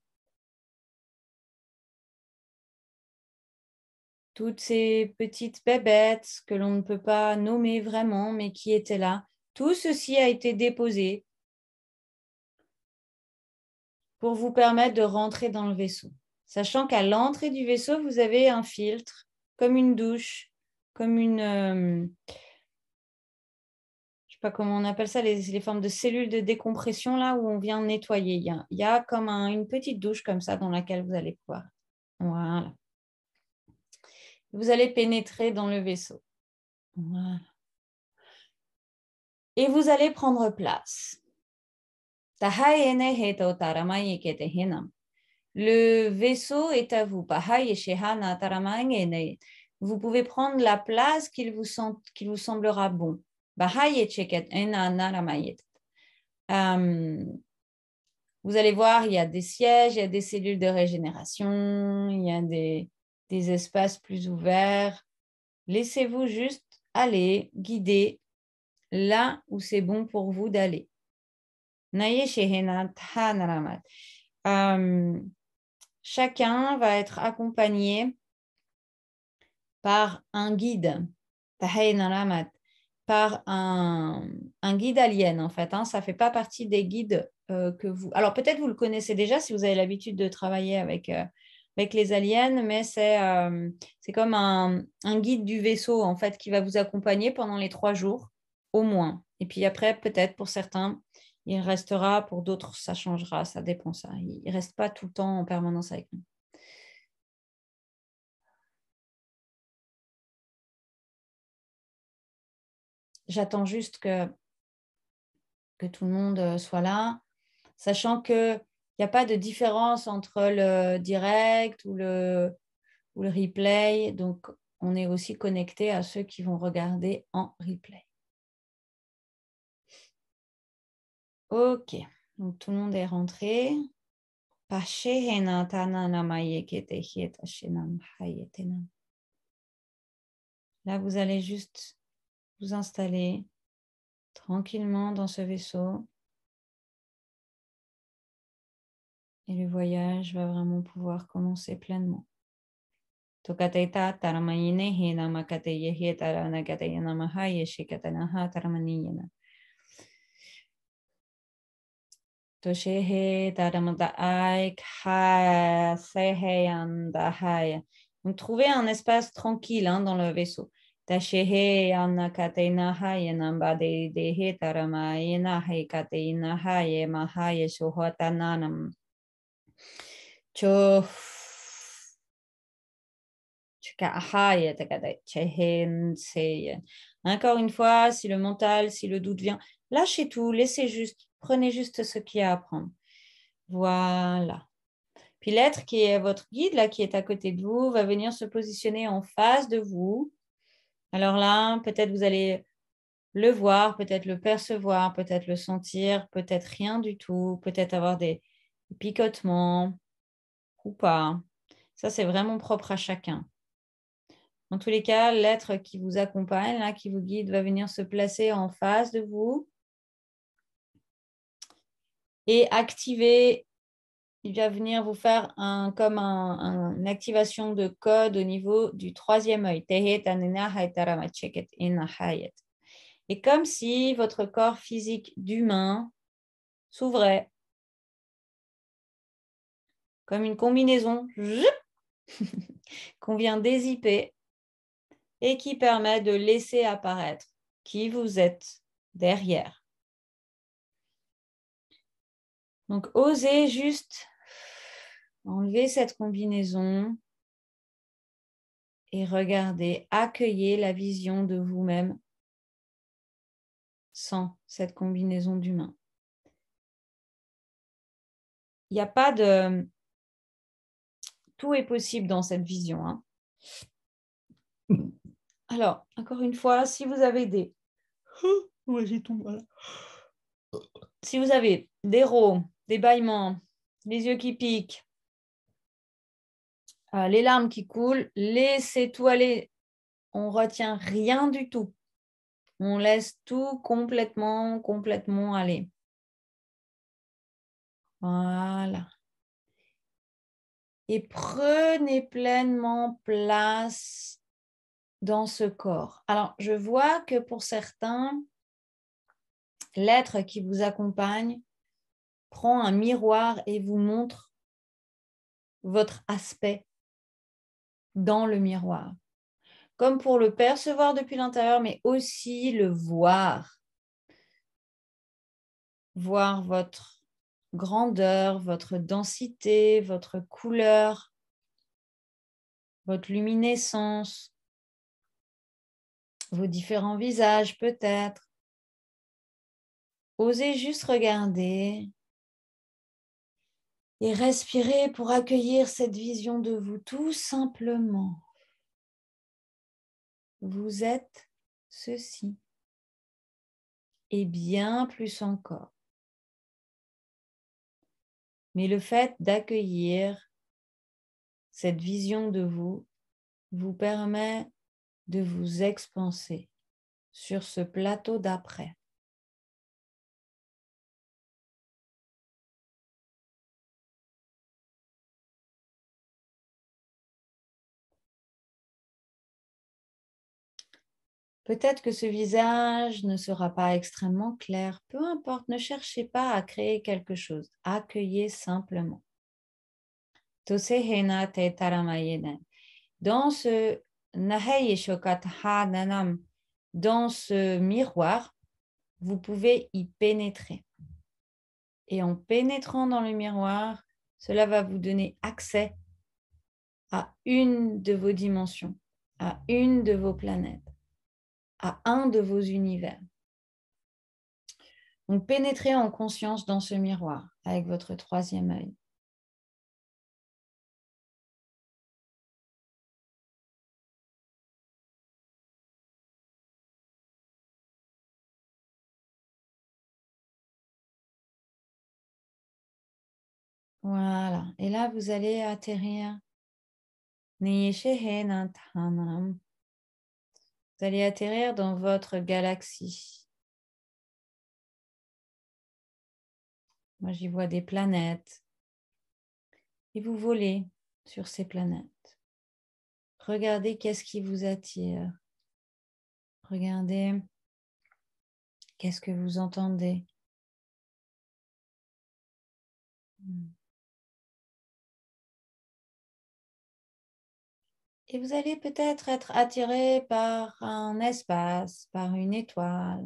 toutes ces petites bébêtes que l'on ne peut pas nommer vraiment, mais qui étaient là. Tout ceci a été déposé pour vous permettre de rentrer dans le vaisseau. Sachant qu'à l'entrée du vaisseau, vous avez un filtre, comme une douche, comme une... je ne sais pas comment on appelle ça, les formes de cellules de décompression, là où on vient nettoyer. Il y a comme une petite douche comme ça dans laquelle vous allez pouvoir. Voilà. Vous allez pénétrer dans le vaisseau. Voilà. Et vous allez prendre place. Le vaisseau est à vous. Vous pouvez prendre la place qu'il vous semblera bon. Vous allez voir, il y a des sièges, il y a des cellules de régénération, il y a des espaces plus ouverts. Laissez-vous juste aller, guider là où c'est bon pour vous d'aller. Chacun va être accompagné par un guide, par un guide alien en fait. Ça ne fait pas partie des guides que vous... Alors peut-être vous le connaissez déjà si vous avez l'habitude de travailler avec les aliens, mais c'est comme un guide du vaisseau en fait qui va vous accompagner pendant les 3 jours au moins. Et puis après, peut-être pour certains, il restera, pour d'autres, ça changera, ça dépend ça. Il ne reste pas tout le temps en permanence avec nous. J'attends juste que tout le monde soit là, sachant qu'il n'y a pas de différence entre le direct ou le replay. Donc, on est aussi connecté à ceux qui vont regarder en replay. OK. Donc, tout le monde est rentré. Là, vous allez juste vous installer tranquillement dans ce vaisseau. Et le voyage va vraiment pouvoir commencer pleinement. Tokateta taramayine hina makate yehe taranagate yanamaha yeshikatanaha taramaniyana. Toshehe taramadaai kha seheyandahaya. Donc, trouvez un espace tranquille dans le vaisseau. Tashehe yanakatenaha yanambade dehe taramayina hekateinaha yemaha yeshohotananam. Cho Encore une fois, si le mental, si le doute vient, lâchez tout, laissez juste, prenez juste ce qu'il y a à prendre. Voilà. Puis l'être qui est votre guide, là, qui est à côté de vous, va venir se positionner en face de vous. Alors là, peut-être vous allez le voir, peut-être le percevoir, peut-être le sentir, peut-être rien du tout, peut-être avoir des picotements ou pas. Ça, c'est vraiment propre à chacun. Dans tous les cas, l'être qui vous accompagne, là, qui vous guide, va venir se placer en face de vous et activer. Il va venir vous faire une activation de code au niveau du 3e œil. Et comme si votre corps physique d'humain s'ouvrait comme une combinaison qu'on vient dézipper et qui permet de laisser apparaître qui vous êtes derrière. Donc, osez juste enlever cette combinaison et regardez, accueillez la vision de vous-même sans cette combinaison d'humain. Il n'y a pas de... Tout est possible dans cette vision. Alors, encore une fois, si vous avez des... Si vous avez des rots, des bâillements, les yeux qui piquent, les larmes qui coulent, laissez tout aller. On ne retient rien du tout. On laisse tout complètement aller. Voilà. Et prenez pleinement place dans ce corps. Alors, je vois que pour certains, l'être qui vous accompagne prend un miroir et vous montre votre aspect dans le miroir. Comme pour le percevoir depuis l'intérieur, mais aussi le voir. Voir votre grandeur, votre densité, votre couleur, votre luminescence, vos différents visages peut-être. Osez juste regarder et respirer pour accueillir cette vision de vous tout simplement. Vous êtes ceci et bien plus encore. Mais le fait d'accueillir cette vision de vous vous permet de vous expanser sur ce plateau d'après. Peut-être que ce visage ne sera pas extrêmement clair. Peu importe, ne cherchez pas à créer quelque chose. Accueillez simplement. Dans ce dans ce miroir, vous pouvez y pénétrer. Et en pénétrant dans le miroir, cela va vous donner accès à une de vos dimensions, à une de vos planètes, à un de vos univers. Donc, pénétrez en conscience dans ce miroir avec votre troisième œil. Voilà. Et là, vous allez atterrir. Vous allez atterrir dans votre galaxie. Moi, j'y vois des planètes. Et vous volez sur ces planètes. Regardez qu'est-ce qui vous attire. Regardez qu'est-ce que vous entendez. Et vous allez peut-être être attiré par un espace, par une étoile,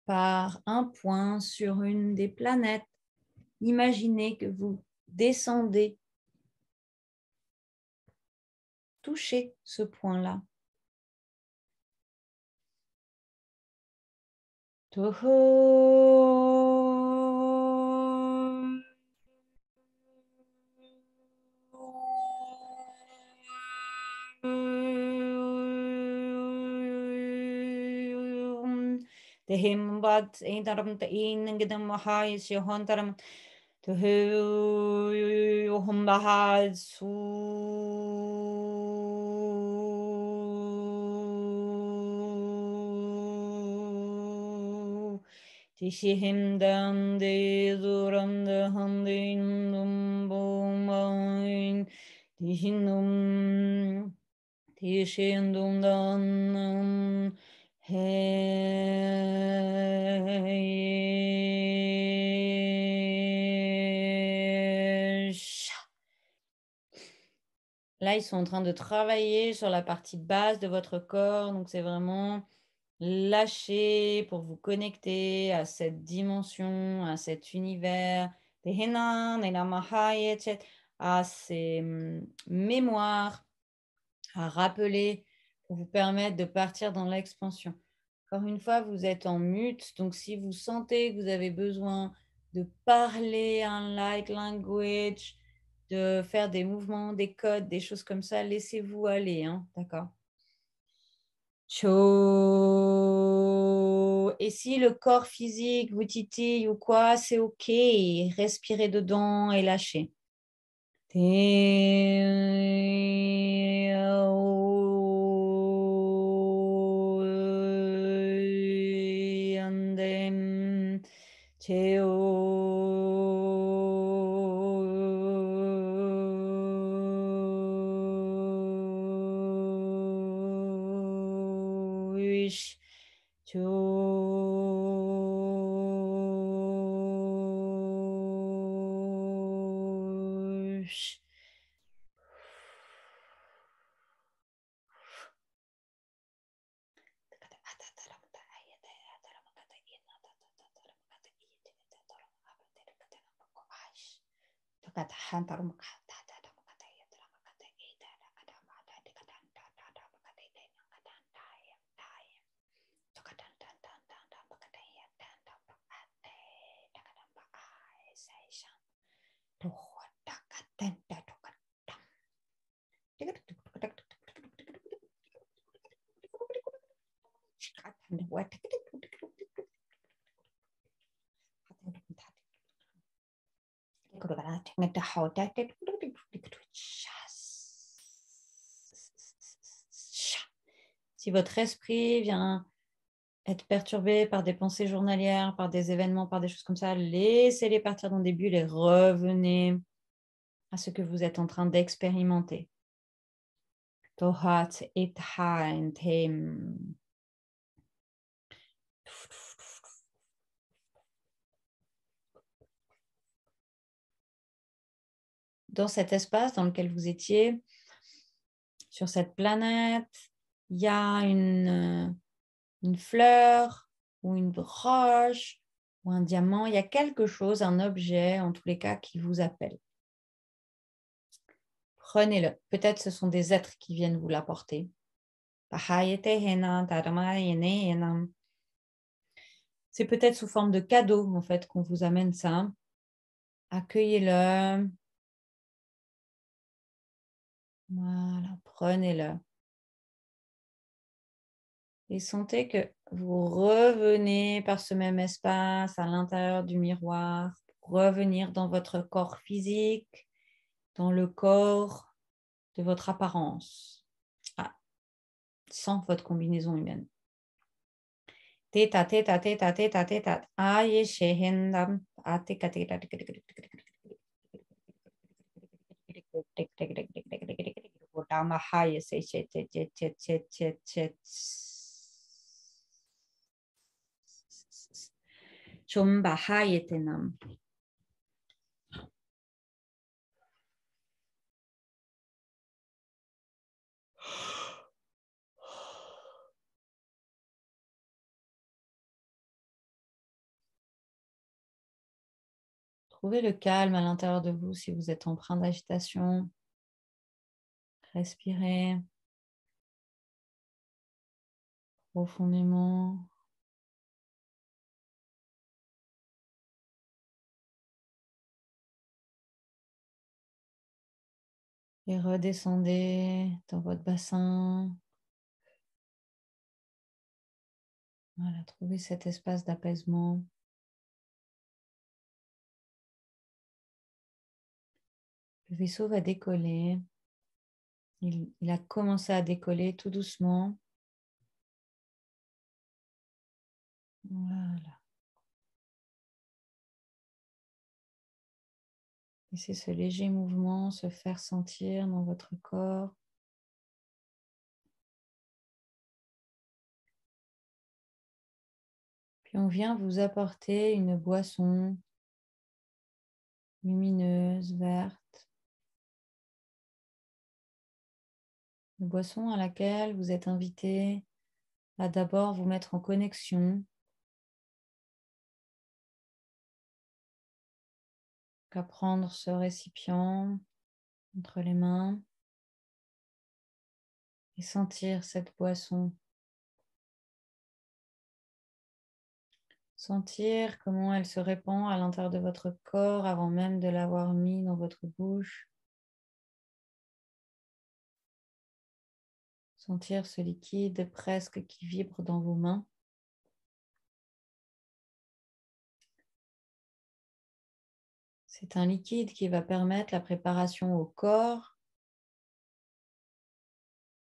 par un point sur une des planètes. Imaginez que vous descendez, touchez ce point-là. Tehim bad eindaram te in gedam mahai shihontaram to hu humbahad su tishihim dan de zuram de handin dum bomain tishinum tishin dan Là, ils sont en train de travailler sur la partie basse de votre corps. Donc, c'est vraiment lâcher pour vous connecter à cette dimension, à cet univers, à ces mémoires, à rappeler pour vous permettre de partir dans l'expansion. Encore une fois, vous êtes en mute, donc si vous sentez que vous avez besoin de parler un light language, de faire des mouvements, des codes, des choses comme ça, laissez-vous aller, hein, d'accord? Cho. Et si le corps physique vous titille ou quoi, c'est OK. Respirez dedans et lâchez. Si votre esprit vient être perturbé par des pensées journalières, par des événements, par des choses comme ça, laissez-les partir dans des bulles et revenez à ce que vous êtes en train d'expérimenter. Tohat et Tem. Dans cet espace dans lequel vous étiez, sur cette planète, il y a une fleur ou une roche ou un diamant. Il y a quelque chose, un objet, en tous les cas, qui vous appelle. Prenez-le. Peut-être ce sont des êtres qui viennent vous l'apporter. C'est peut-être sous forme de cadeau, en fait, qu'on vous amène ça. Accueillez-le. Voilà, prenez-le. Et sentez que vous revenez par ce même espace à l'intérieur du miroir, pour revenir dans votre corps physique, dans le corps de votre apparence, sans votre combinaison humaine. Teta, teta, teta, teta, teta. Aye, shehendam. Ateka, teta, Chombahayetenam. Trouvez le calme à l'intérieur de vous si vous êtes empreint d'agitation. Respirez profondément. Et redescendez dans votre bassin. Voilà, trouvez cet espace d'apaisement. Le vaisseau va décoller. Il a commencé à décoller tout doucement. Voilà. Laissez ce léger mouvement se faire sentir dans votre corps. Puis on vient vous apporter une boisson lumineuse, verte. Une boisson à laquelle vous êtes invité à d'abord vous mettre en connexion. À prendre ce récipient entre les mains et sentir cette boisson. Sentir comment elle se répand à l'intérieur de votre corps avant même de l'avoir mis dans votre bouche. Sentir ce liquide presque qui vibre dans vos mains. C'est un liquide qui va permettre la préparation au corps,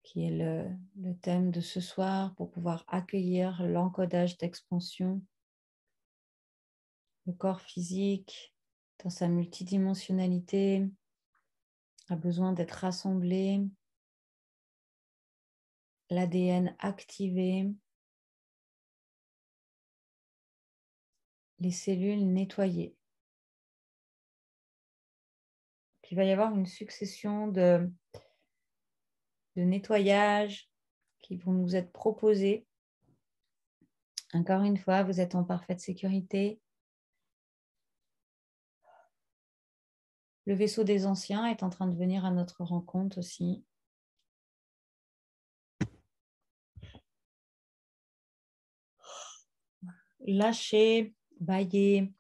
qui est le thème de ce soir, pour pouvoir accueillir l'encodage d'expansion. Le corps physique, dans sa multidimensionnalité, a besoin d'être rassemblé, l'ADN activé les cellules nettoyées. Il va y avoir une succession de nettoyage qui vont nous être proposés. Encore une fois, vous êtes en parfaite sécurité. Le vaisseau des anciens est en train de venir à notre rencontre aussi. Lâchez, baillez.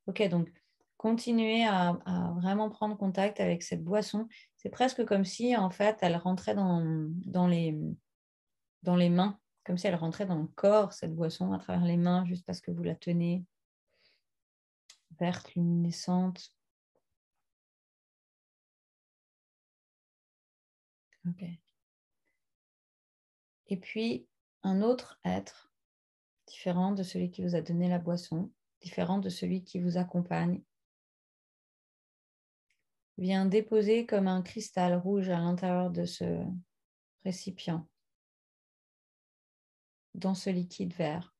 Ok, donc continuez à vraiment prendre contact avec cette boisson. C'est presque comme si, en fait, elle rentrait dans les mains, comme si elle rentrait dans le corps, cette boisson, à travers les mains, juste parce que vous la tenez, verte, luminescente. Ok. Et puis, un autre être, différent de celui qui vous a donné la boisson, différent de celui qui vous accompagne, vient déposer comme un cristal rouge à l'intérieur de ce récipient, dans ce liquide vert.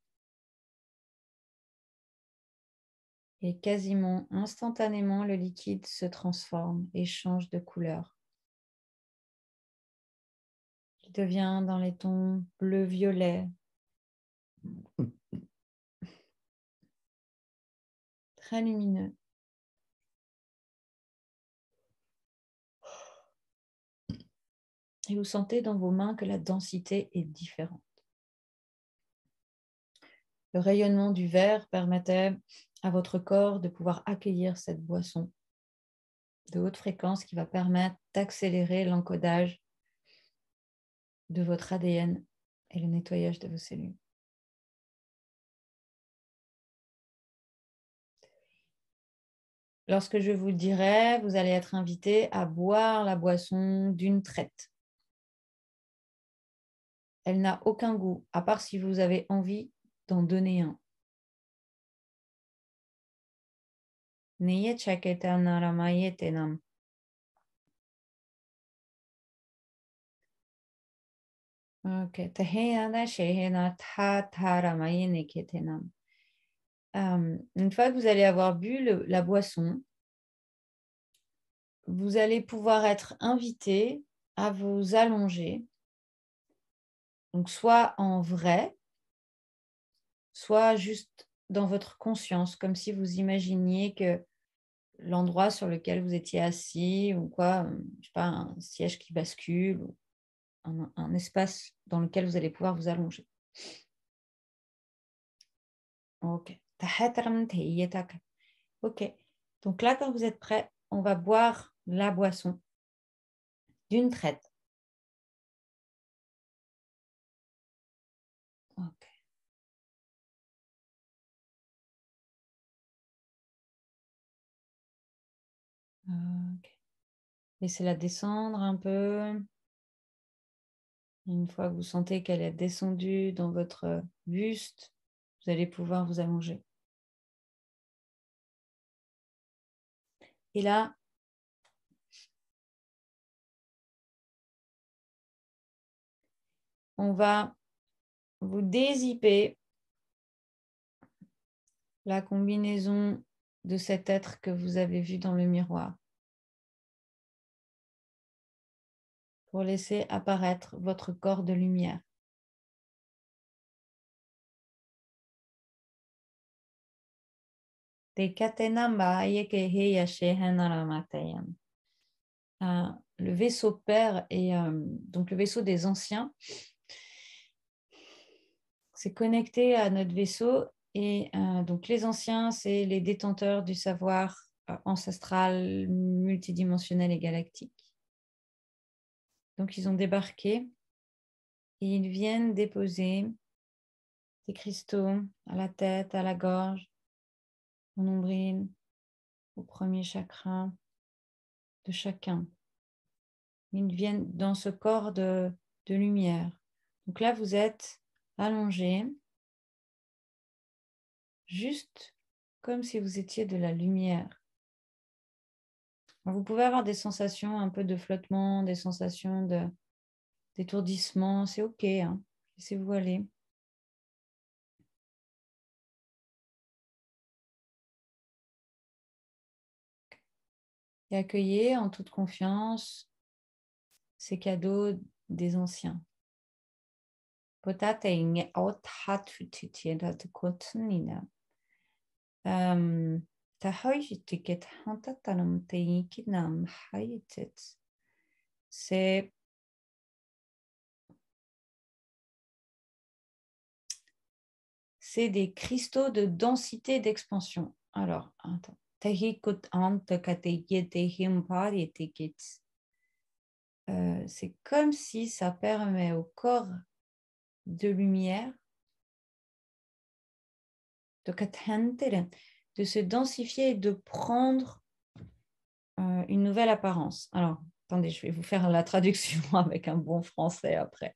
Et quasiment instantanément, le liquide se transforme et change de couleur. Il devient dans les tons bleu-violet, très lumineux. Et vous sentez dans vos mains que la densité est différente. Le rayonnement du verre permettait à votre corps de pouvoir accueillir cette boisson de haute fréquence qui va permettre d'accélérer l'encodage de votre ADN et le nettoyage de vos cellules. Lorsque je vous le dirai, vous allez être invité à boire la boisson d'une traite. Elle n'a aucun goût, à part si vous avez envie d'en donner un. Ok. Une fois que vous allez avoir bu la boisson, vous allez pouvoir être invité à vous allonger, donc soit en vrai, soit juste dans votre conscience, comme si vous imaginiez que l'endroit sur lequel vous étiez assis ou quoi, je sais pas, un siège qui bascule ou un espace dans lequel vous allez pouvoir vous allonger. Ok. Ok. Donc là, quand vous êtes prêts, on va boire la boisson d'une traite. Ok. Ok. Laissez-la descendre un peu. Une fois que vous sentez qu'elle est descendue dans votre buste, vous allez pouvoir vous allonger. Et là, on va vous dézipper la combinaison de cet être que vous avez vu dans le miroir pour laisser apparaître votre corps de lumière. Le vaisseau père et donc le vaisseau des anciens, c'est connecté à notre vaisseau et donc les anciens, c'est les détenteurs du savoir ancestral, multidimensionnel et galactique. Donc ils ont débarqué et ils viennent déposer des cristaux à la tête, à la gorge, au nombril, au premier chakra de chacun. Ils viennent dans ce corps de lumière. Donc là, vous êtes allongé, juste comme si vous étiez de la lumière. Vous pouvez avoir des sensations un peu de flottement, des sensations d'étourdissement, c'est OK. Hein. Laissez-vous aller. Et accueillez en toute confiance ces cadeaux des anciens. C'est des cristaux de densité et d'expansion. Alors, attends. C'est comme si ça permet au corps de lumière de se densifier et de prendre une nouvelle apparence. Alors, attendez, je vais vous faire la traduction avec un bon français après.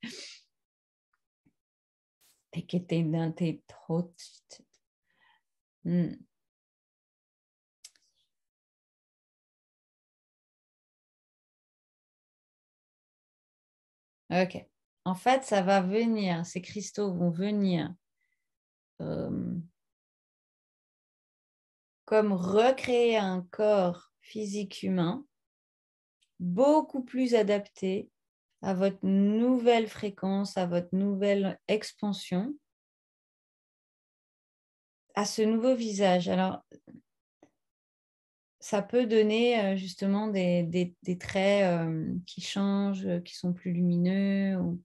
Ok. En fait, ça va venir, ces cristaux vont venir comme recréer un corps physique humain beaucoup plus adapté à votre nouvelle fréquence, à votre nouvelle expansion, à ce nouveau visage. Alors, ça peut donner justement des traits qui changent, qui sont plus lumineux, ou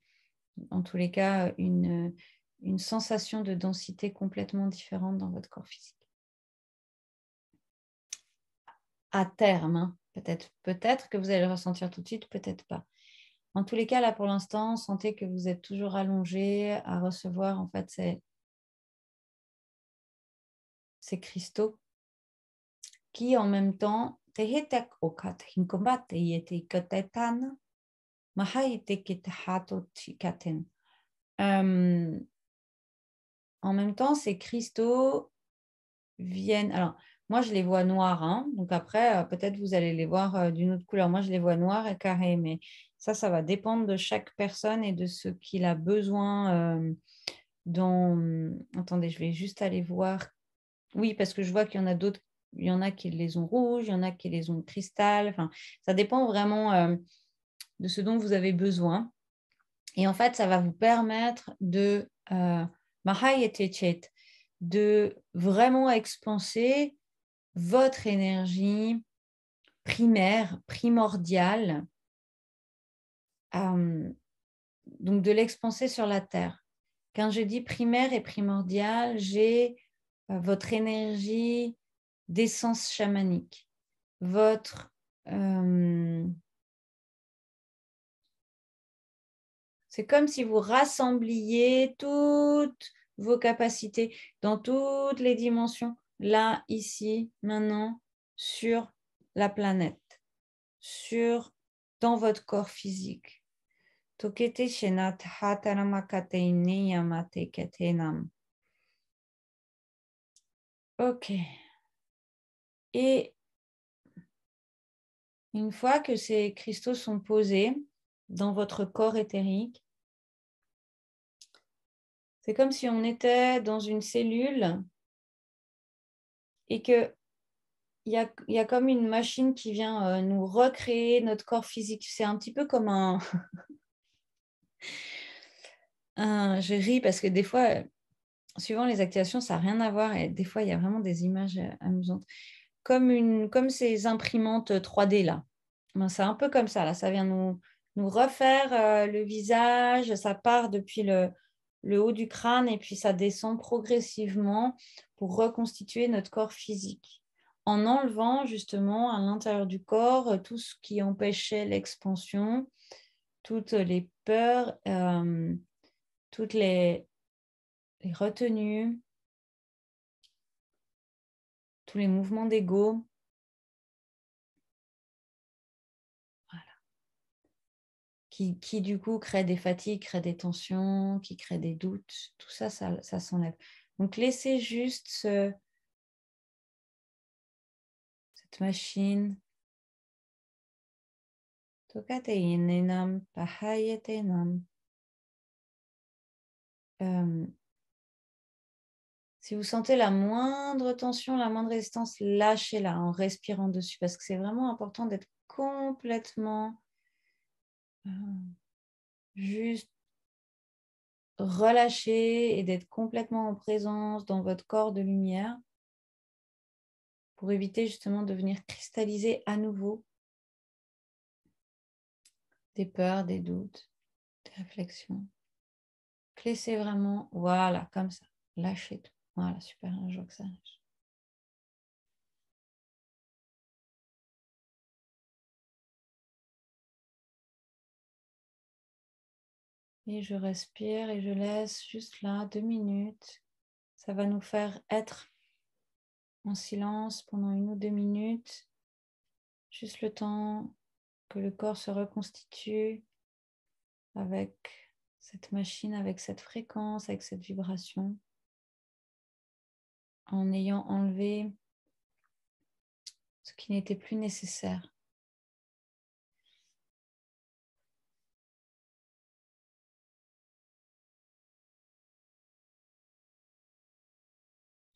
en tous les cas, une sensation de densité complètement différente dans votre corps physique. À terme, hein, peut-être que vous allez le ressentir tout de suite, peut-être pas. En tous les cas, là, pour l'instant, sentez que vous êtes toujours allongé à recevoir en fait ces cristaux qui, en même temps, en même temps, ces cristaux viennent... Alors, moi, je les vois noirs, hein, donc après, peut-être vous allez les voir d'une autre couleur. Moi, je les vois noirs et carrés, mais ça va dépendre de chaque personne et de ce qu'il a besoin dans... Attendez, je vais juste aller voir. Oui, parce que je vois qu'il y en a d'autres, il y en a qui les ont rouges, il y en a qui les ont cristal. Enfin, ça dépend vraiment de ce dont vous avez besoin. Et en fait, ça va vous permettre de de vraiment expanser votre énergie primaire, primordiale, donc de l'expanser sur la Terre. Quand je dis primaire et primordial, j'ai votre énergie d'essence chamanique, votre c'est comme si vous rassembliez toutes vos capacités dans toutes les dimensions, là, ici, maintenant, sur la planète, dans votre corps physique. Ok. Et une fois que ces cristaux sont posés dans votre corps éthérique, c'est comme si on était dans une cellule et qu'il y a comme une machine qui vient nous recréer notre corps physique. C'est un petit peu comme un... Je ris parce que des fois, suivant les activations, ça n'a rien à voir. Et des fois, il y a vraiment des images amusantes. Comme ces imprimantes 3D là. C'est un peu comme ça. Là. Ça vient nous refaire le visage. Ça part depuis le haut du crâne et puis ça descend progressivement pour reconstituer notre corps physique. En enlevant justement à l'intérieur du corps tout ce qui empêchait l'expansion, toutes les peurs, toutes les retenues, tous les mouvements d'ego. Voilà. Qui du coup créent des fatigues, créent des tensions, qui créent des doutes. Tout ça, ça s'enlève. Donc laissez juste cette machine Tokateinenam pahayetenam. Si vous sentez la moindre tension, la moindre résistance, lâchez-la en respirant dessus parce que c'est vraiment important d'être complètement juste relâché et d'être complètement en présence dans votre corps de lumière pour éviter justement de venir cristalliser à nouveau des peurs, des doutes, des réflexions. Laissez vraiment, voilà, comme ça, lâchez tout. Voilà, super, je vois que ça lâche. Et je respire et je laisse juste là 2 minutes. Ça va nous faire être en silence pendant 1 ou 2 minutes. Juste le temps que le corps se reconstitue avec cette machine, avec cette fréquence, avec cette vibration. En ayant enlevé ce qui n'était plus nécessaire.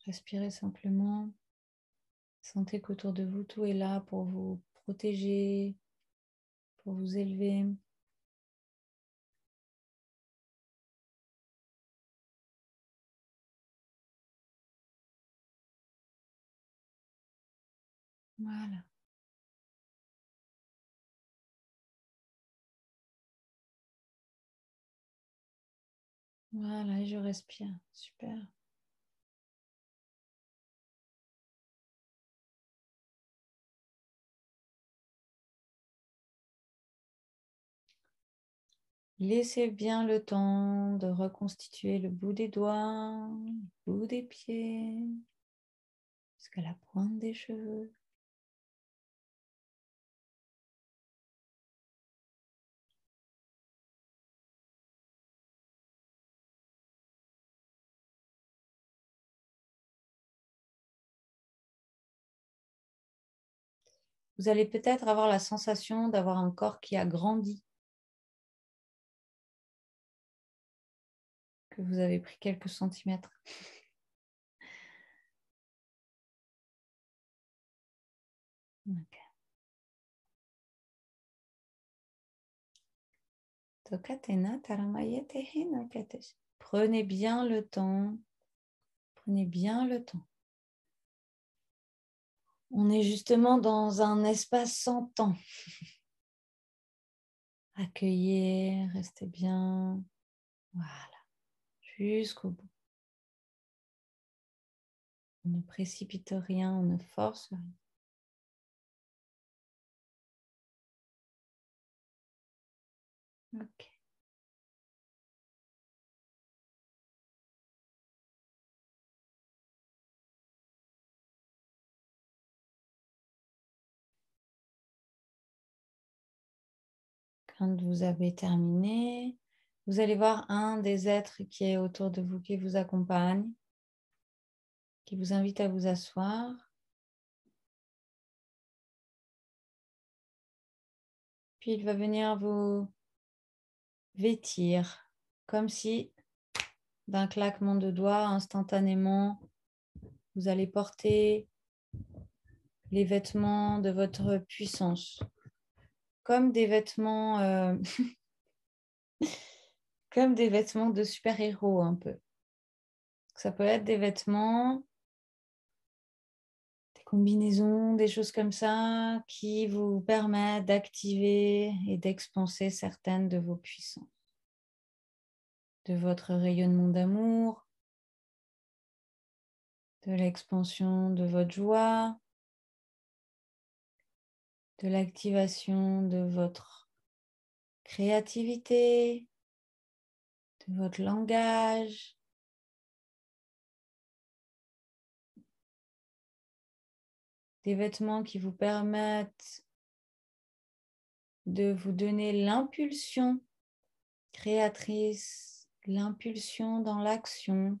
Respirez simplement. Sentez qu'autour de vous, tout est là pour vous protéger, pour vous élever. Voilà. Voilà, et je respire. Super. Laissez bien le temps de reconstituer le bout des doigts, le bout des pieds, jusqu'à la pointe des cheveux. Vous allez peut-être avoir la sensation d'avoir un corps qui a grandi, que vous avez pris quelques centimètres. Okay. Prenez bien le temps. Prenez bien le temps. On est justement dans un espace sans temps. Accueillez, restez bien. Voilà, jusqu'au bout. On ne précipite rien, on ne force rien. Ok. Quand vous avez terminé, vous allez voir un des êtres qui est autour de vous, qui vous accompagne, qui vous invite à vous asseoir. Puis il va venir vous vêtir, comme si d'un claquement de doigts, instantanément, vous allez porter les vêtements de votre puissance, comme des vêtements, comme des vêtements de super-héros un peu. Ça peut être des vêtements, des combinaisons, des choses comme ça qui vous permettent d'activer et d'expanser certaines de vos puissances, de votre rayonnement d'amour, de l'expansion de votre joie, de l'activation de votre créativité, de votre langage. Des vêtements qui vous permettent de vous donner l'impulsion créatrice, l'impulsion dans l'action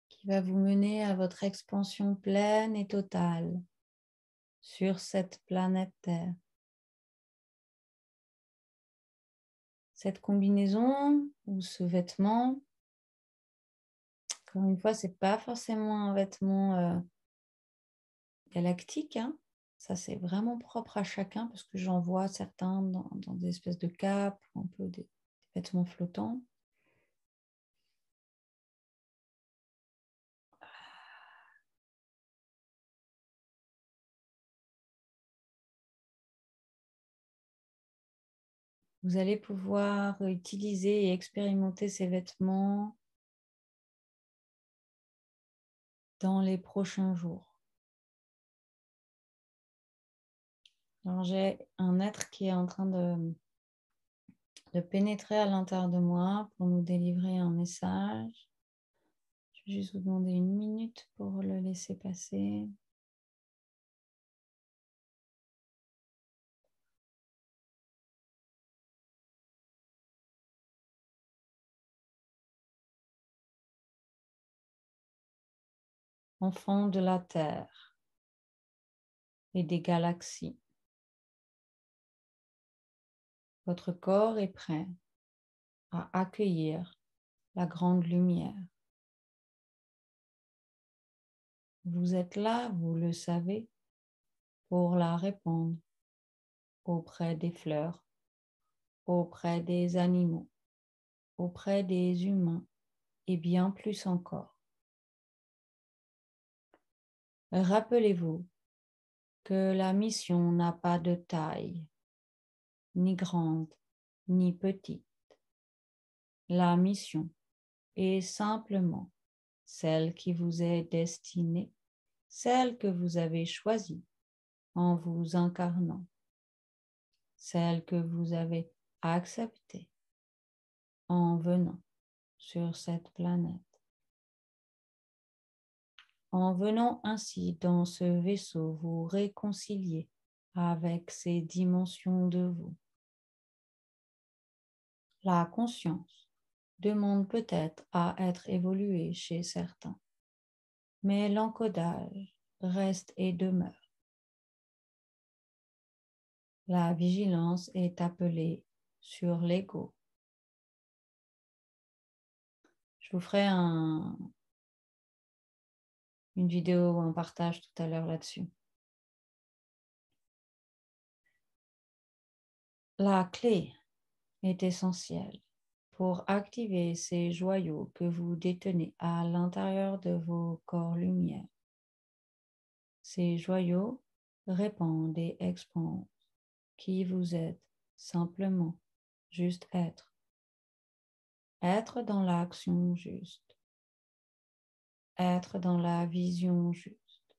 qui va vous mener à votre expansion pleine et totale sur cette planète Terre. cette combinaison ou ce vêtement. Encore une fois, ce n'est pas forcément un vêtement galactique, hein. Ça, c'est vraiment propre à chacun parce que j'en vois certains dans des espèces de capes, un peu des vêtements flottants. Vous allez pouvoir utiliser et expérimenter ces vêtements dans les prochains jours. Alors, j'ai un être qui est en train de pénétrer à l'intérieur de moi pour nous délivrer un message. Je vais juste vous demander 1 minute pour le laisser passer. Enfants de la Terre et des galaxies, votre corps est prêt à accueillir la grande lumière. Vous êtes là, vous le savez, pour la répandre auprès des fleurs, auprès des animaux, auprès des humains et bien plus encore. Rappelez-vous que la mission n'a pas de taille, ni grande, ni petite. La mission est simplement celle qui vous est destinée, celle que vous avez choisie en vous incarnant, celle que vous avez acceptée en venant sur cette planète. En venant ainsi dans ce vaisseau, vous réconciliez avec ces dimensions de vous. La conscience demande peut-être à être évoluée chez certains, mais l'encodage reste et demeure. La vigilance est appelée sur l'ego. Je vous ferai une vidéo ou un partage tout à l'heure là-dessus. La clé est essentielle pour activer ces joyaux que vous détenez à l'intérieur de vos corps lumière. Ces joyaux répandent et expandent qui vous êtes simplement juste être. Être dans l'action juste. Être dans la vision juste.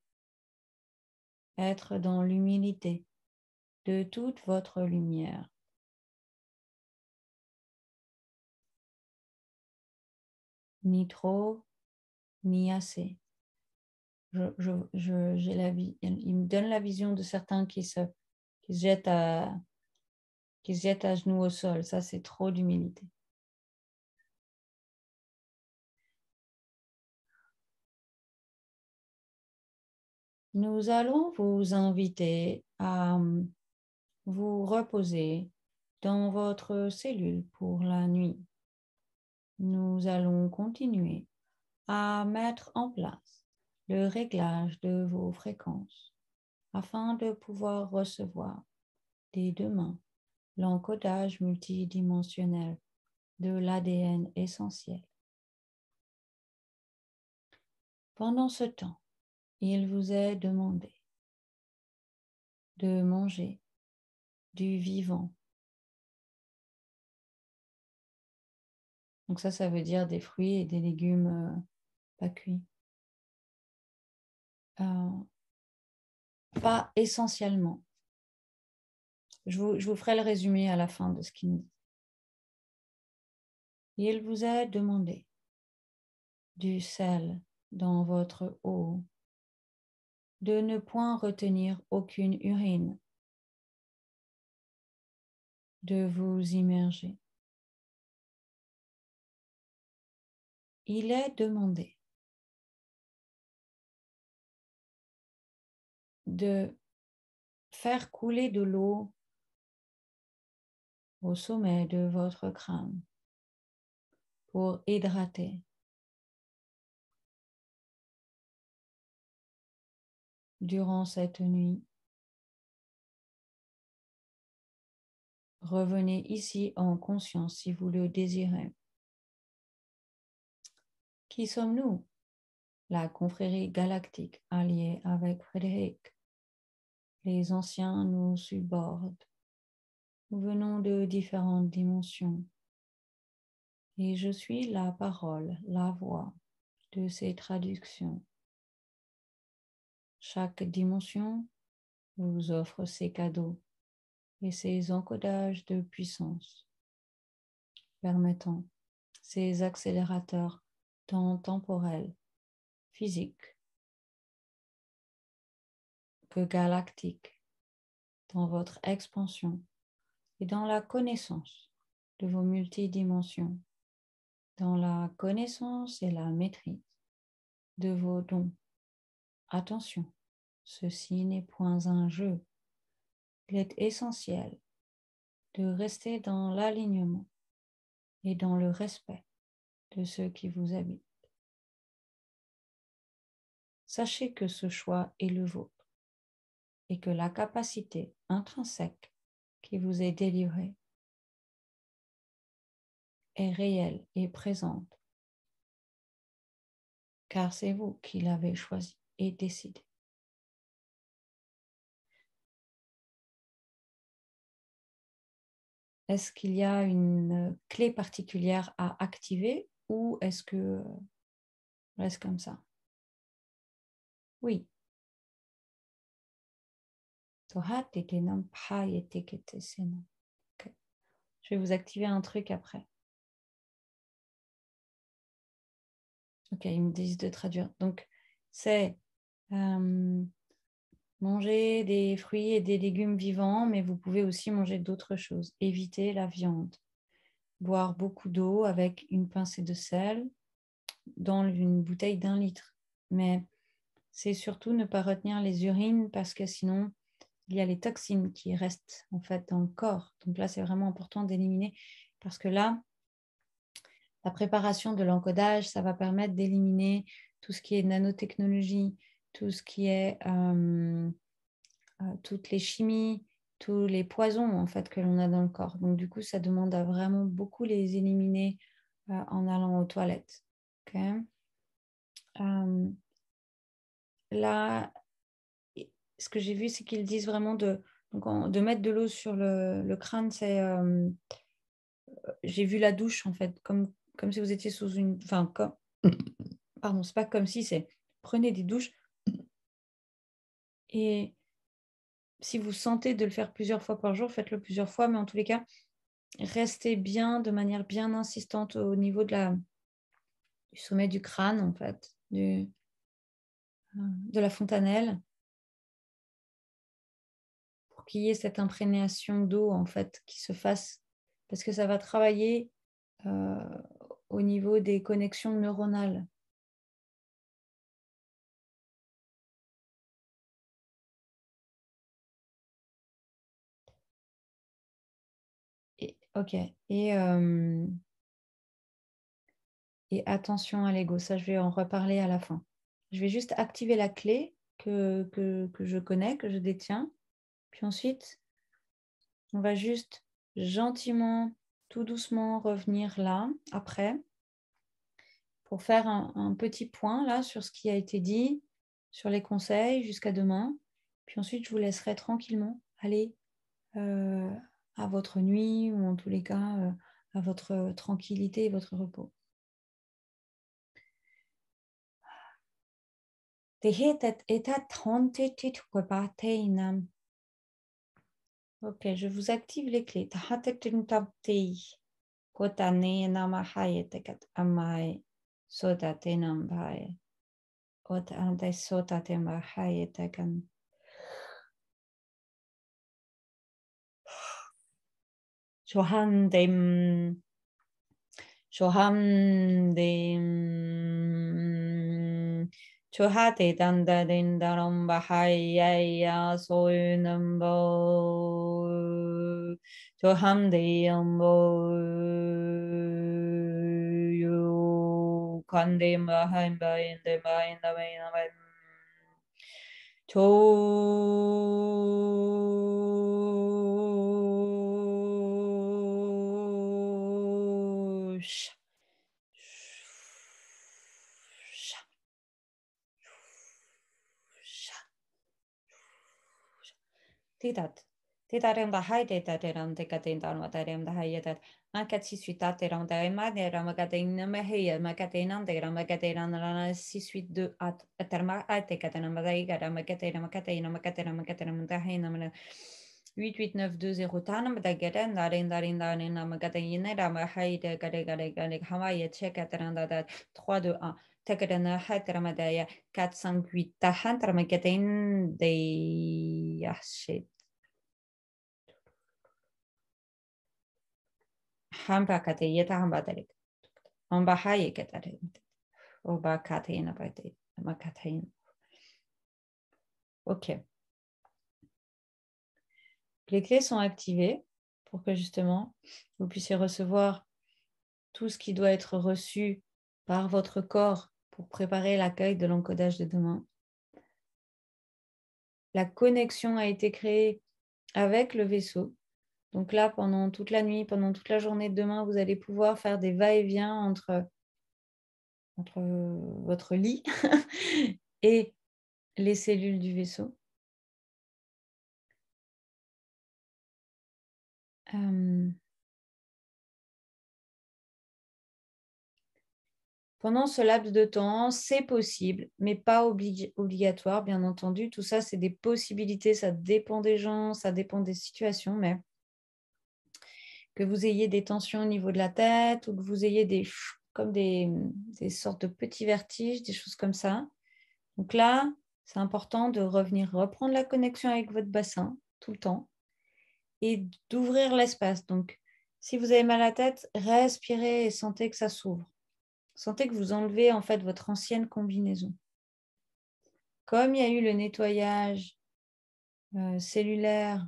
Être dans l'humilité de toute votre lumière. Ni trop, ni assez. J'ai la vie, il me donne la vision de certains qui se jettent à genoux au sol. Ça, c'est trop d'humilité. Nous allons vous inviter à vous reposer dans votre cellule pour la nuit. Nous allons continuer à mettre en place le réglage de vos fréquences afin de pouvoir recevoir dès demain l'encodage multidimensionnel de l'ADN essentiel. Pendant ce temps, il vous est demandé de manger du vivant. Donc ça veut dire des fruits et des légumes pas cuits. Pas essentiellement. Je vous ferai le résumé à la fin de ce qu'il nous dit. Il vous est demandé du sel dans votre eau, de ne point retenir aucune urine, de vous immerger. Il est demandé de faire couler de l'eau au sommet de votre crâne pour hydrater. Durant cette nuit, revenez ici en conscience si vous le désirez. Qui sommes-nous? La confrérie galactique alliée avec Frédéric. Les anciens nous subordent. Nous venons de différentes dimensions. Et je suis la parole, la voix de ces traductions. Chaque dimension vous offre ses cadeaux et ses encodages de puissance, permettant ces accélérateurs tant temporels, physiques que galactiques dans votre expansion et dans la connaissance de vos multidimensions, dans la connaissance et la maîtrise de vos dons. Attention, ceci n'est point un jeu. Il est essentiel de rester dans l'alignement et dans le respect de ceux qui vous habitent. Sachez que ce choix est le vôtre et que la capacité intrinsèque qui vous est délivrée est réelle et présente, car c'est vous qui l'avez choisi et décidé. Est-ce qu'il y a une clé particulière à activer ou est-ce que reste comme ça? Oui. Okay. Je vais vous activer un truc après. Ok, ils me disent de traduire. Donc, c'est manger des fruits et des légumes vivants, mais vous pouvez aussi manger d'autres choses. Évitez la viande. Boire beaucoup d'eau avec une pincée de sel dans une bouteille d'1 litre. Mais c'est surtout ne pas retenir les urines parce que sinon, il y a les toxines qui restent en fait dans le corps. Donc là, c'est vraiment important d'éliminer parce que là, la préparation de l'encodage, ça va permettre d'éliminer tout ce qui est nanotechnologie, tout ce qui est toutes les chimies, tous les poisons en fait que l'on a dans le corps. Donc du coup, ça demande à vraiment beaucoup les éliminer en allant aux toilettes. Okay. Là, ce que j'ai vu, c'est qu'ils disent vraiment de mettre de l'eau sur le crâne. C'est, j'ai vu la douche en fait, comme si vous étiez sous une, enfin comme, pardon, c'est pas comme si, c'est prenez des douches et si vous sentez de le faire plusieurs fois par jour, faites-le plusieurs fois, mais en tous les cas, restez bien de manière bien insistante au niveau du sommet du crâne en fait, de la fontanelle, pour qu'il y ait cette imprégnation d'eau en fait qui se fasse, parce que ça va travailler au niveau des connexions neuronales. Ok. Et attention à l'ego, ça je vais en reparler à la fin. Je vais juste activer la clé que je connais, que je détiens. Puis ensuite, on va juste gentiment, tout doucement revenir là, après, pour faire un petit point là sur ce qui a été dit, sur les conseils jusqu'à demain. Puis ensuite, je vous laisserai tranquillement aller à votre nuit ou en tous les cas à votre tranquillité et votre repos. Ok, je vous active les clés. Shohandem, Shohamdim, Chohate Dandarindaram Bahaya Soyunambo. Tohamde ambo yo kande mahamba in the mind of to Titat. Titarem da haide tateram de catentan matarem da hayetat. Makatsi suitateram da emaneram magatin mehia makatenan de ramagateran rana 682 at aterma atekatanam badaiga makatera makatera da hainam 88920 tanam da garen darin magatin rama haide gare Hawaii chekataran da 321 Takarana Hataramadaya 458 Tahan Taramakatain de Yashit. Hambakate yeta hambadarik. Ambahaye ketarin. Obakatain abate. Makatain. Ok. Les clés sont activées pour que justement vous puissiez recevoir tout ce qui doit être reçu par votre corps pour préparer l'accueil de l'encodage de demain. La connexion a été créée avec le vaisseau. Donc là, pendant toute la nuit, pendant toute la journée de demain, vous allez pouvoir faire des va-et-vient entre votre lit et les cellules du vaisseau. Pendant ce laps de temps, c'est possible, mais pas obligatoire, bien entendu. Tout ça, c'est des possibilités, ça dépend des gens, ça dépend des situations, mais que vous ayez des tensions au niveau de la tête ou que vous ayez des sortes de petits vertiges, des choses comme ça. Donc là, c'est important de revenir reprendre la connexion avec votre bassin tout le temps et d'ouvrir l'espace. Donc, si vous avez mal à la tête, respirez et sentez que ça s'ouvre. Sentez que vous enlevez en fait votre ancienne combinaison. Comme il y a eu le nettoyage cellulaire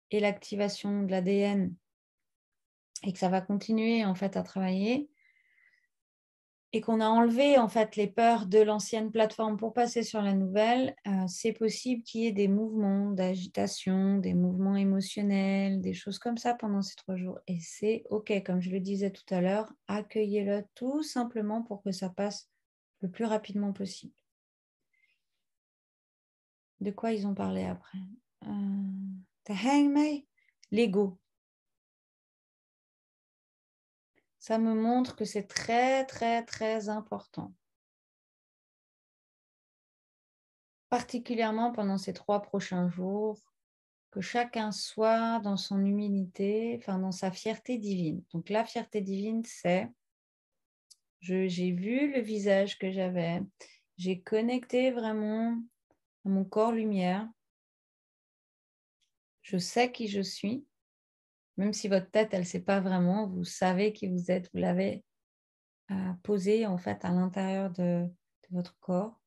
et l'activation de l'ADN et que ça va continuer en fait à travailler et qu'on a enlevé en fait les peurs de l'ancienne plateforme pour passer sur la nouvelle, c'est possible qu'il y ait des mouvements d'agitation, des mouvements émotionnels, des choses comme ça pendant ces 3 jours. Et c'est OK, comme je le disais tout à l'heure, accueillez-le tout simplement pour que ça passe le plus rapidement possible. De quoi ils ont parlé après? L'ego. Ça me montre que c'est très, très, très important. Particulièrement pendant ces 3 prochains jours, que chacun soit dans son humilité, enfin dans sa fierté divine. Donc la fierté divine, c'est j'ai vu le visage que j'avais, j'ai connecté vraiment à mon corps lumière, je sais qui je suis, même si votre tête, elle ne sait pas vraiment, vous savez qui vous êtes, vous l'avez posé en fait à l'intérieur de votre corps,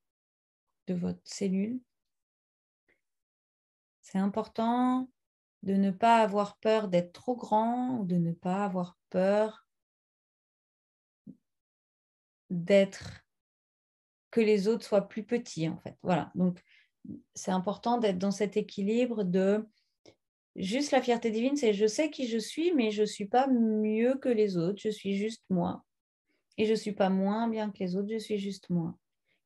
de votre cellule. C'est important de ne pas avoir peur d'être trop grand ou de ne pas avoir peur d'être que les autres soient plus petits en fait. Voilà, donc c'est important d'être dans cet équilibre de juste la fierté divine, c'est je sais qui je suis, mais je ne suis pas mieux que les autres, je suis juste moi. Et je ne suis pas moins bien que les autres, je suis juste moi.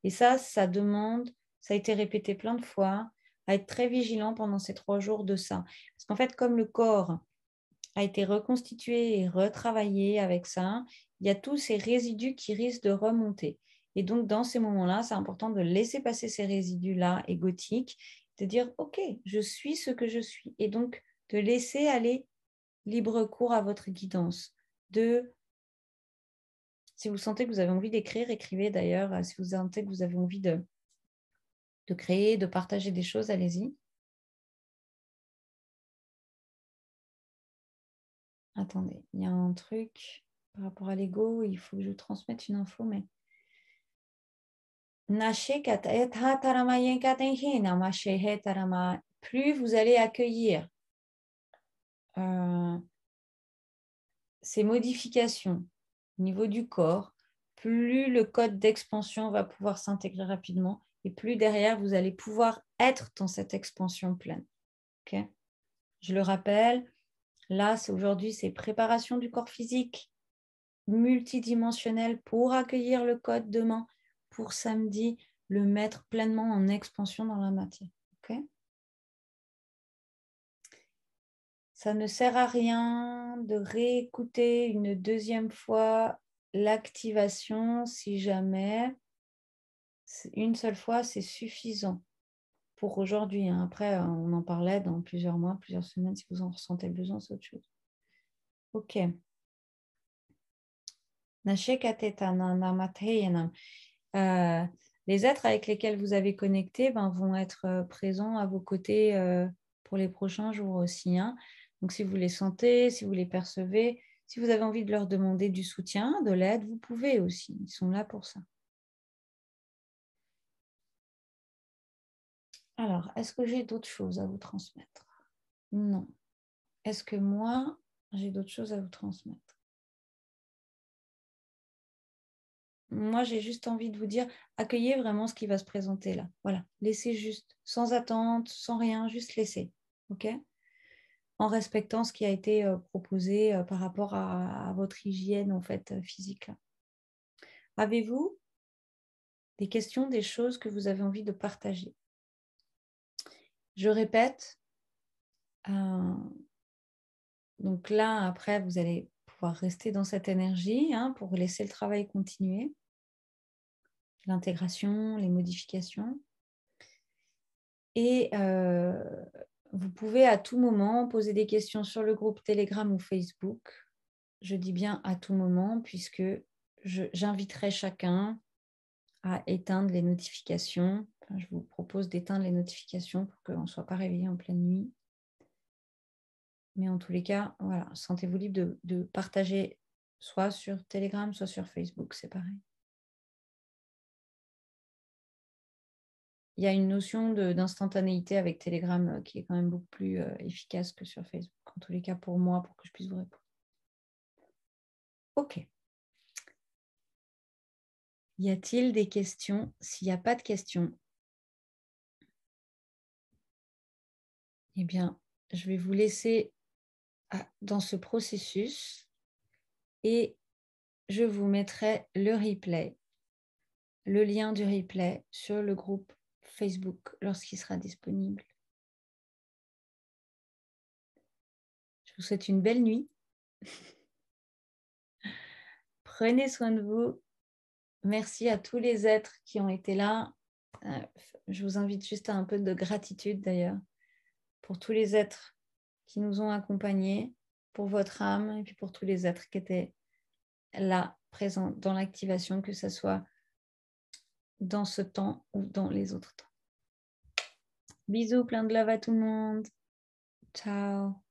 Et ça demande, ça a été répété plein de fois, à être très vigilant pendant ces 3 jours de ça. Parce qu'en fait, comme le corps a été reconstitué et retravaillé avec ça, il y a tous ces résidus qui risquent de remonter. Et donc, dans ces moments-là, c'est important de laisser passer ces résidus-là égotiques, de dire, OK, je suis ce que je suis. Et donc, de laisser aller libre cours à votre guidance. Si vous sentez que vous avez envie d'écrire, écrivez d'ailleurs. Si vous sentez que vous avez envie de créer, de partager des choses, allez-y. Attendez, il y a un truc par rapport à l'ego, il faut que je transmette une info, mais... Plus vous allez accueillir ces modifications au niveau du corps, plus le code d'expansion va pouvoir s'intégrer rapidement et plus derrière, vous allez pouvoir être dans cette expansion pleine. Okay? Je le rappelle, là, aujourd'hui, c'est préparation du corps physique multidimensionnel pour accueillir le code demain, pour samedi, le mettre pleinement en expansion dans la matière. Okay? Ça ne sert à rien de réécouter une deuxième fois l'activation si jamais une seule fois, c'est suffisant pour aujourd'hui. Hein. Après, on en parlait dans plusieurs mois, plusieurs semaines. Si vous en ressentez le besoin, c'est autre chose. Ok. Les êtres avec lesquels vous avez connecté vont être présents à vos côtés pour les prochains jours aussi. Hein. Donc, si vous les sentez, si vous les percevez, si vous avez envie de leur demander du soutien, de l'aide, vous pouvez aussi. Ils sont là pour ça. Alors, est-ce que j'ai d'autres choses à vous transmettre? Non. Est-ce que moi, j'ai d'autres choses à vous transmettre? Moi, j'ai juste envie de vous dire, accueillez vraiment ce qui va se présenter là. Voilà, laissez juste, sans attente, sans rien, juste laissez. OK? En respectant ce qui a été proposé par rapport à votre hygiène en fait physique. Là. Avez-vous des questions, des choses que vous avez envie de partager? Je répète, donc là, après, vous allez pouvoir rester dans cette énergie pour laisser le travail continuer. L'intégration, les modifications. Et vous pouvez à tout moment poser des questions sur le groupe Telegram ou Facebook. Je dis bien à tout moment puisque j'inviterai chacun à éteindre les notifications. Enfin, je vous propose d'éteindre les notifications pour qu'on ne soit pas réveillé en pleine nuit. Mais en tous les cas, voilà, sentez-vous libre de partager soit sur Telegram, soit sur Facebook, c'est pareil. Il y a une notion d'instantanéité avec Telegram qui est quand même beaucoup plus efficace que sur Facebook, en tous les cas pour moi, pour que je puisse vous répondre. Ok. Y a-t-il des questions? S'il n'y a pas de questions, eh bien, je vais vous laisser dans ce processus et je vous mettrai le replay, le lien du replay sur le groupe Facebook lorsqu'il sera disponible. Je vous souhaite une belle nuit. Prenez soin de vous. Merci à tous les êtres qui ont été là. Je vous invite juste à un peu de gratitude d'ailleurs pour tous les êtres qui nous ont accompagnés, pour votre âme et puis pour tous les êtres qui étaient là, présents dans l'activation, que ce soit dans ce temps ou dans les autres temps. Bisous, plein de love à tout le monde. Ciao.